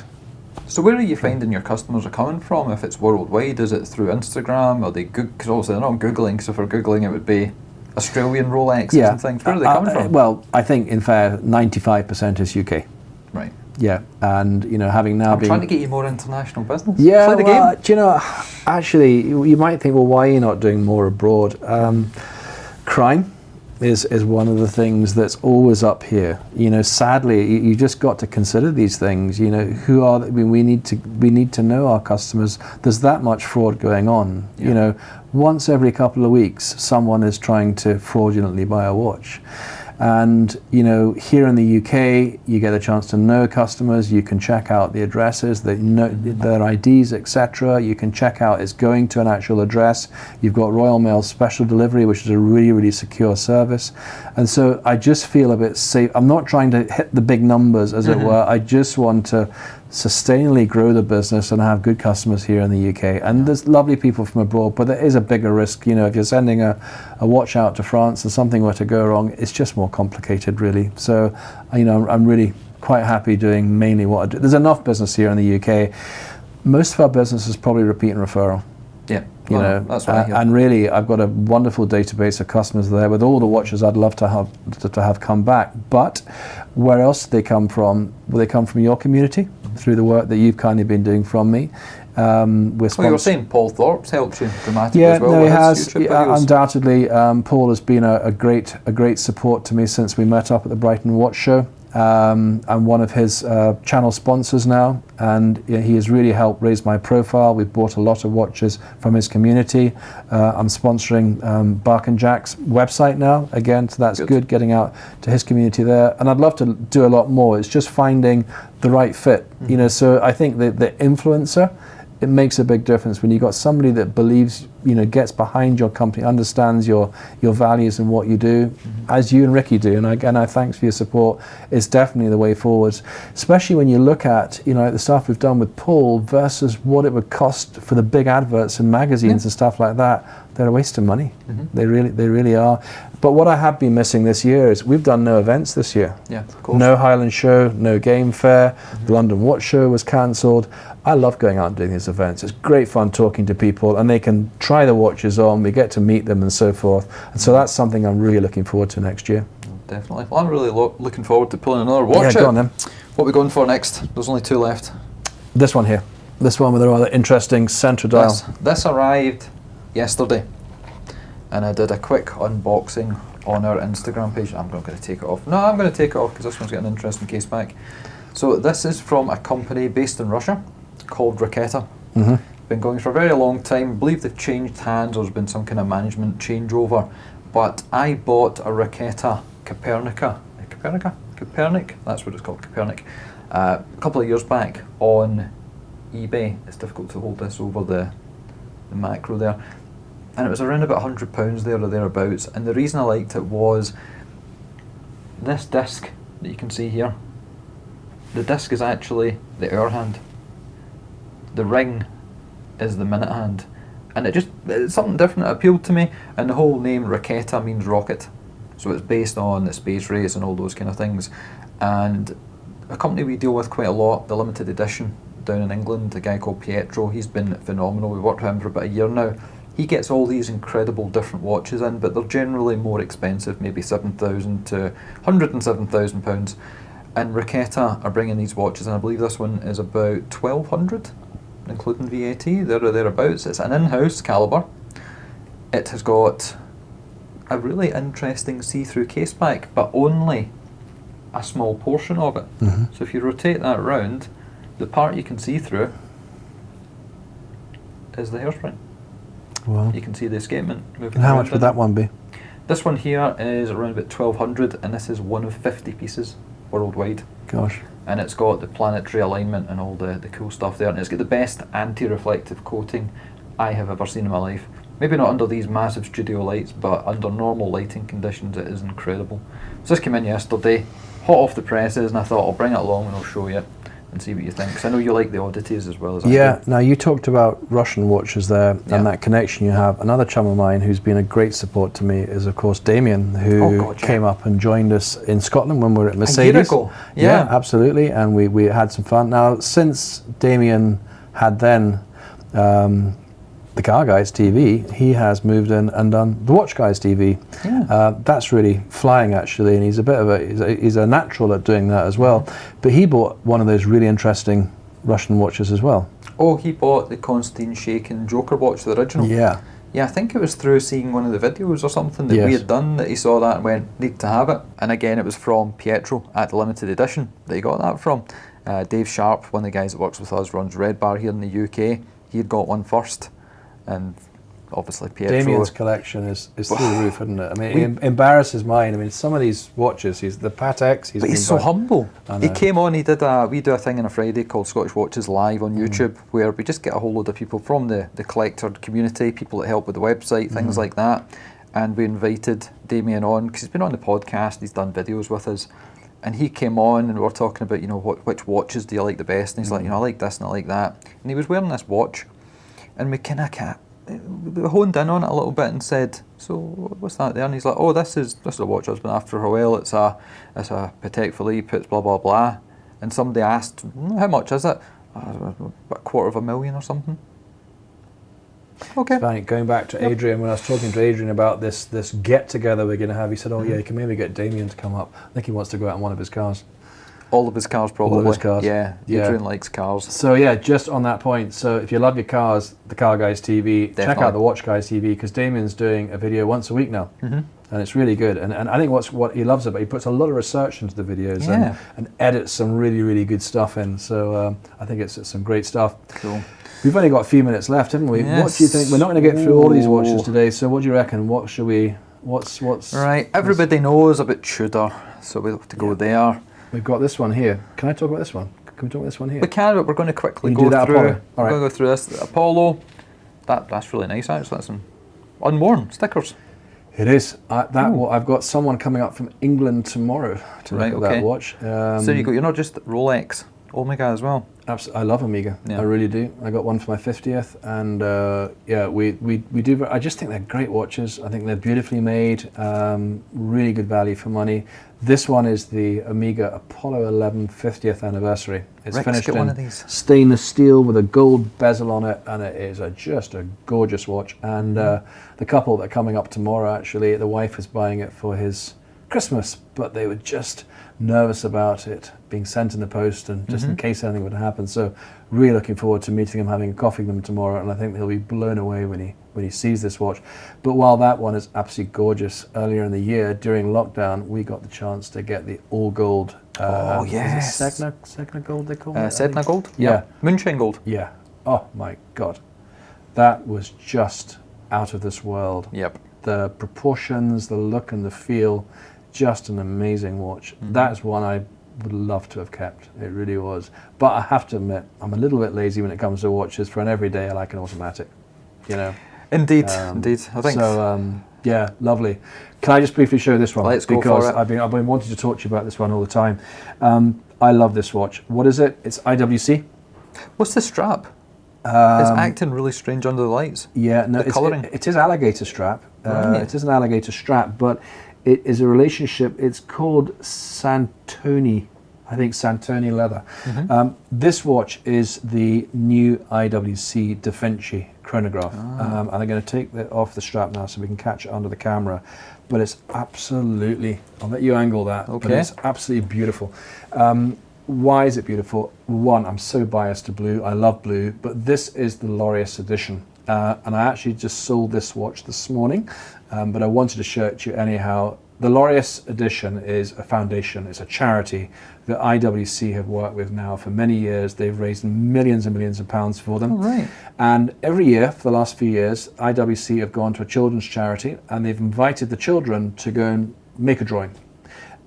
So where are you finding your customers are coming from? If it's worldwide, is it through Instagram? Or they because obviously they're not Googling, so for Googling it would be Australian Rolexes and things. Where are they coming from? Well, I think in fair 95% is UK. Right. Yeah, and having now I'm trying to get you more international business. Yeah, play the game. Do you know, actually, you might think, well, why are you not doing more abroad? Crime is one of the things that's always up here. Sadly, you just got to consider these things. Who are we need to know our customers. There's that much fraud going on. Yeah. Once every couple of weeks, someone is trying to fraudulently buy a watch. And here in the UK, you get a chance to know customers. You can check out the addresses, their IDs, etc. You can check out it's going to an actual address. You've got Royal Mail special delivery, which is a really, really secure service. And so I just feel a bit safe. I'm not trying to hit the big numbers, as it were. I just want to sustainably grow the business and have good customers here in the UK. And there's lovely people from abroad, but there is a bigger risk. If you're sending a watch out to France and something were to go wrong, it's just more complicated, really. So, I'm really quite happy doing mainly what I do. There's enough business here in the UK. Most of our business is probably repeat and referral. Yeah, that's what I hear. And really, I've got a wonderful database of customers there with all the watches I'd love to have come back. But where else do they come from? Well, they come from your community through the work that you've kindly been doing from me. You were saying Paul Thorpe's helped you dramatically as well. Yeah, no, he has. Undoubtedly, Paul has been a great support to me since we met up at the Brighton Watch Show. I'm one of his channel sponsors now, and he has really helped raise my profile. We've bought a lot of watches from his community. I'm sponsoring Bark and Jack's website now, again, so that's good, getting out to his community there. And I'd love to do a lot more. It's just finding the right fit. So I think the influencer, it makes a big difference when you've got somebody that believes, gets behind your company, understands your values and what you do, as you and Ricky do. And again, I thanks for your support. It's definitely the way forward, especially when you look at, the stuff we've done with Paul versus what it would cost for the big adverts in magazines and stuff like that. They're a waste of money. They really are. But what I have been missing this year is we've done no events this year. Yeah, of course. No Highland Show, no Game Fair. The London Watch Show was cancelled. I love going out and doing these events. It's great fun talking to people, and they can try the watches on. We get to meet them and so forth. And so that's something I'm really looking forward to next year. definitely. Well, I'm really looking forward to pulling another watch Yeah, go on then. What are we going for next? There's only 2 left. This one here. This one with a rather interesting centre dial. This arrived yesterday, and I did a quick unboxing on our Instagram page. I'm not going to take it off. No, I'm going to take it off because this one's got an interesting case back. So this is from a company based in Russia called Raketa. Been going for a very long time. I believe they've changed hands or there's been some kind of management changeover. But I bought a Raketa Copernic, that's what it's called, Copernic, a couple of years back on eBay. It's difficult to hold this over the macro there. And it was around about £100 there or thereabouts. And the reason I liked it was this disc that you can see here. The disc is actually the hour hand. The ring is the minute hand. And it's something different that appealed to me. And the whole name Raketa means rocket. So it's based on the space race and all those kind of things. And a company we deal with quite a lot, the limited edition down in England, a guy called Pietro, he's been phenomenal. We've worked with him for about a year now. He gets all these incredible different watches in, but they're generally more expensive, maybe £7,000 to £107,000. And Raketa are bringing these watches, and I believe this one is about £1,200, including VAT, there or thereabouts. It's an in-house caliber. It has got a really interesting see-through case back, but only a small portion of it. So if you rotate that around, the part you can see through is the hairspring. Wow. You can see the escapement moving. And how much would that one be? This one here is around about 1,200, and this is one of 50 pieces worldwide. Gosh. And it's got the planetary alignment and all the cool stuff there, and it's got the best anti-reflective coating I have ever seen in my life. Maybe not under these massive studio lights, but under normal lighting conditions it is incredible. So this came in yesterday, hot off the presses, and I thought I'll bring it along and I'll show you and see what you think, because I know you like the oddities as well as I do. Now you talked about Russian watches there and that connection you have. Another chum of mine who's been a great support to me is of course Damien, who came up and joined us in Scotland when we were at Mercedes. A year ago. Yeah, absolutely, and we had some fun. Now since Damien had then the Car Guys TV, he has moved in and done the Watch Guys TV. That's really flying actually, and he's a bit of he's a natural at doing that as well. But he bought one of those really interesting Russian watches as well. Oh, he bought the Konstantin Shakin Joker watch, the original. Yeah, I think it was through seeing one of the videos or something that we had done that he saw that and went, need to have it. And again, it was from Pietro at the limited edition that he got that from. Dave Sharp, one of the guys that works with us, runs Red Bar here in the UK. He had got one first. And obviously Pietro. Damien's collection is through the roof, isn't it? I mean, it embarrasses mine. I mean, some of these watches, the Pateks. But he's so humble. He came on, we do a thing on a Friday called Scottish Watches Live on YouTube, where we just get a whole load of people from the collector community, people that help with the website, things like that. And we invited Damien on, because he's been on the podcast, he's done videos with us. And he came on and we were talking about, which watches do you like the best? And he's like, I like this and I like that. And he was wearing this watch. And we kind of honed in on it a little bit and said, so what's that there? And he's like, oh, this is a watch I've been after for a while. It's a Patek Philippe, it's blah, blah, blah. And somebody asked, how much is it? About $250,000 or something. Okay. It's funny, going back to Adrian, when I was talking to Adrian about this get-together we're going to have, he said, you can maybe get Damien to come up. I think he wants to go out in one of his cars. All of his cars, probably. All of his cars. Yeah, Adrian likes cars. So just on that point, so if you love your cars, the Car Guys TV, check out the Watch Guys TV, because Damien's doing a video once a week now, and it's really good. And I think what he loves about it, he puts a lot of research into the videos and edits some really, really good stuff in. So I think it's some great stuff. Cool. We've only got a few minutes left, haven't we? Yes. What do you think? We're not going to get through all these watches today, so what do you reckon? What should we... What's... Right, everybody knows about Tudor, so we have to go there. We've got this one here. Can I talk about this one? Can we talk about this one here? We can, but we're going to quickly go through. We're going to go through this. Apollo, that's really nice actually. That's some unworn stickers. It is. I've got someone coming up from England tomorrow to look at that watch. So you're not just Rolex, Omega as well. Absolutely, I love Omega. I really do. I got one for my 50th, and we do. I just think they're great watches. I think they're beautifully made, really good value for money. This one is the Omega Apollo 11 50th anniversary. It's finished in stainless steel with a gold bezel on it, and it is just a gorgeous watch. And the couple that are coming up tomorrow, actually, the wife is buying it for his Christmas, but they were just nervous about it being sent in the post and just in case anything would happen. So really looking forward to meeting him, having a coffee with him tomorrow, and I think he'll be blown away when he sees this watch. But while that one is absolutely gorgeous, earlier in the year during lockdown we got the chance to get the all gold. Oh yes, is it Segna gold they call it? Sedna gold. Yeah, moonshine gold. Yeah. Oh my God, that was just out of this world. Yep. The proportions, the look and the feel, just an amazing watch. That is one I would love to have kept. It really was. But I have to admit, I'm a little bit lazy when it comes to watches. For an everyday, I like an automatic. You know. Indeed, indeed. I think so. Yeah, lovely. Can I just briefly show this one? Let's go because for it. I've been wanting to talk to you about this one all the time. I love this watch. What is it? It's IWC. What's the strap? It's acting really strange under the lights. Yeah, no, the colouring. It is alligator strap. Right. It is an alligator strap, but it is a relationship. It's called Santoni. I think Santoni leather. This watch is the new Iwc Davinci Chronograph. And I'm going to take that off the strap now so we can catch it under the camera. But it's absolutely, I'll let you angle that, but it's absolutely beautiful. Why is it beautiful? One, I'm so biased to blue. I love blue, but this is the Laureus Edition. And I actually just sold this watch this morning, but I wanted to show it to you anyhow. The Laureus Edition is a foundation, it's a charity that IWC have worked with now for many years. They've raised millions and millions of pounds for them. Right. And every year for the last few years, IWC have gone to a children's charity and they've invited the children to go and make a drawing.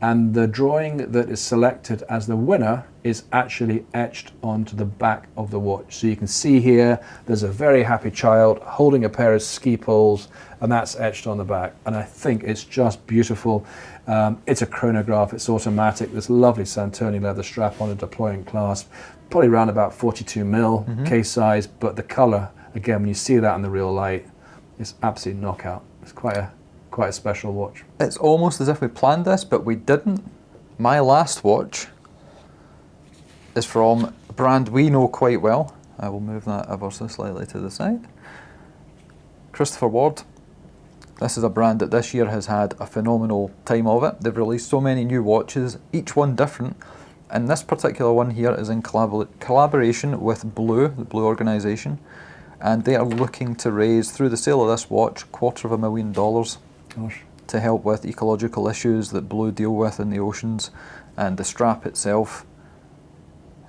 And the drawing that is selected as the winner is actually etched onto the back of the watch. So you can see here, there's a very happy child holding a pair of ski poles, and that's etched on the back. And I think it's just beautiful. It's a chronograph, it's automatic, this lovely Santoni leather strap on a deploying clasp, probably around about 42 mil case size, but the color, again, when you see that in the real light, it's absolute knockout. It's quite a special watch. It's almost as if we planned this, but we didn't. My last watch is from a brand we know quite well. I will move that ever so slightly to the side. Christopher Ward. This is a brand that this year has had a phenomenal time of it. They've released so many new watches, each one different. And this particular one here is in collaboration with Blue, the Blue organisation. And they are looking to raise, through the sale of this watch, $250,000 to help with ecological issues that Blue deal with in the oceans. And the strap itself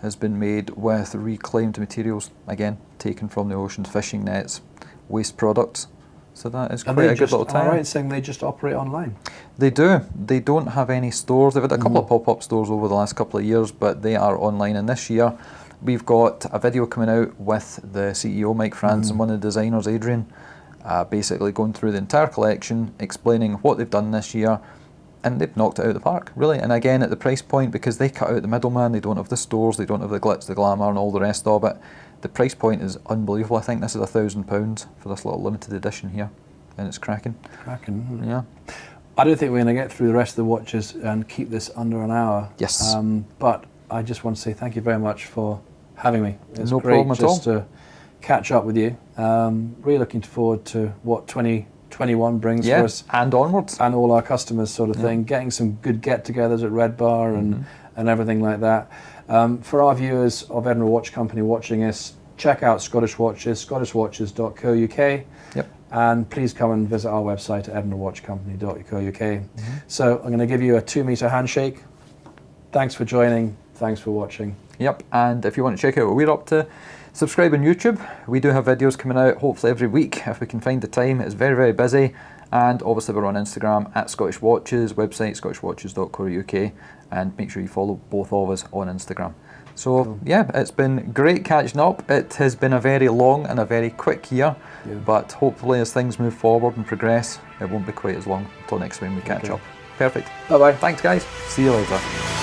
has been made with reclaimed materials, again, taken from the oceans, fishing nets, waste products. So that is quite a good little tie. Am I right in saying they just operate online? They do. They don't have any stores. They've had a couple of pop-up stores over the last couple of years, but they are online. And this year, we've got a video coming out with the CEO, Mike Franz, and one of the designers, Adrian, basically going through the entire collection, explaining what they've done this year, and they've knocked it out of the park, really. And again, at the price point, because they cut out the middleman, they don't have the stores, they don't have the glitz, the glamour, and all the rest of it. The price point is unbelievable. I think this is £1,000 for this little limited edition here, and it's cracking. Cracking. Yeah. I don't think we're going to get through the rest of the watches and keep this under an hour. Yes. But I just want to say thank you very much for having me. It's no great problem at all. just to catch up with you. Really looking forward to what 2021 brings for us. And onwards. And all our customers sort of thing. Getting some good get-togethers at Red Bar and everything like that. For our viewers of Edinburgh Watch Company watching us, check out Scottish Watches, scottishwatches.co.uk. Yep. And please come and visit our website at edinburghwatchcompany.co.uk. So I'm going to give you a 2-meter handshake. Thanks for joining. Thanks for watching. Yep, and if you want to check out what we're up to, subscribe on YouTube. We do have videos coming out hopefully every week if we can find the time. It's very, very busy. And obviously we're on Instagram at Scottish Watches, website scottishwatches.co.uk, and make sure you follow both of us on Instagram. So cool. Yeah, it's been great catching up. It has been a very long and a very quick year, but hopefully as things move forward and progress, it won't be quite as long until next time we catch up. Perfect. Bye-bye. Thanks guys. See you later.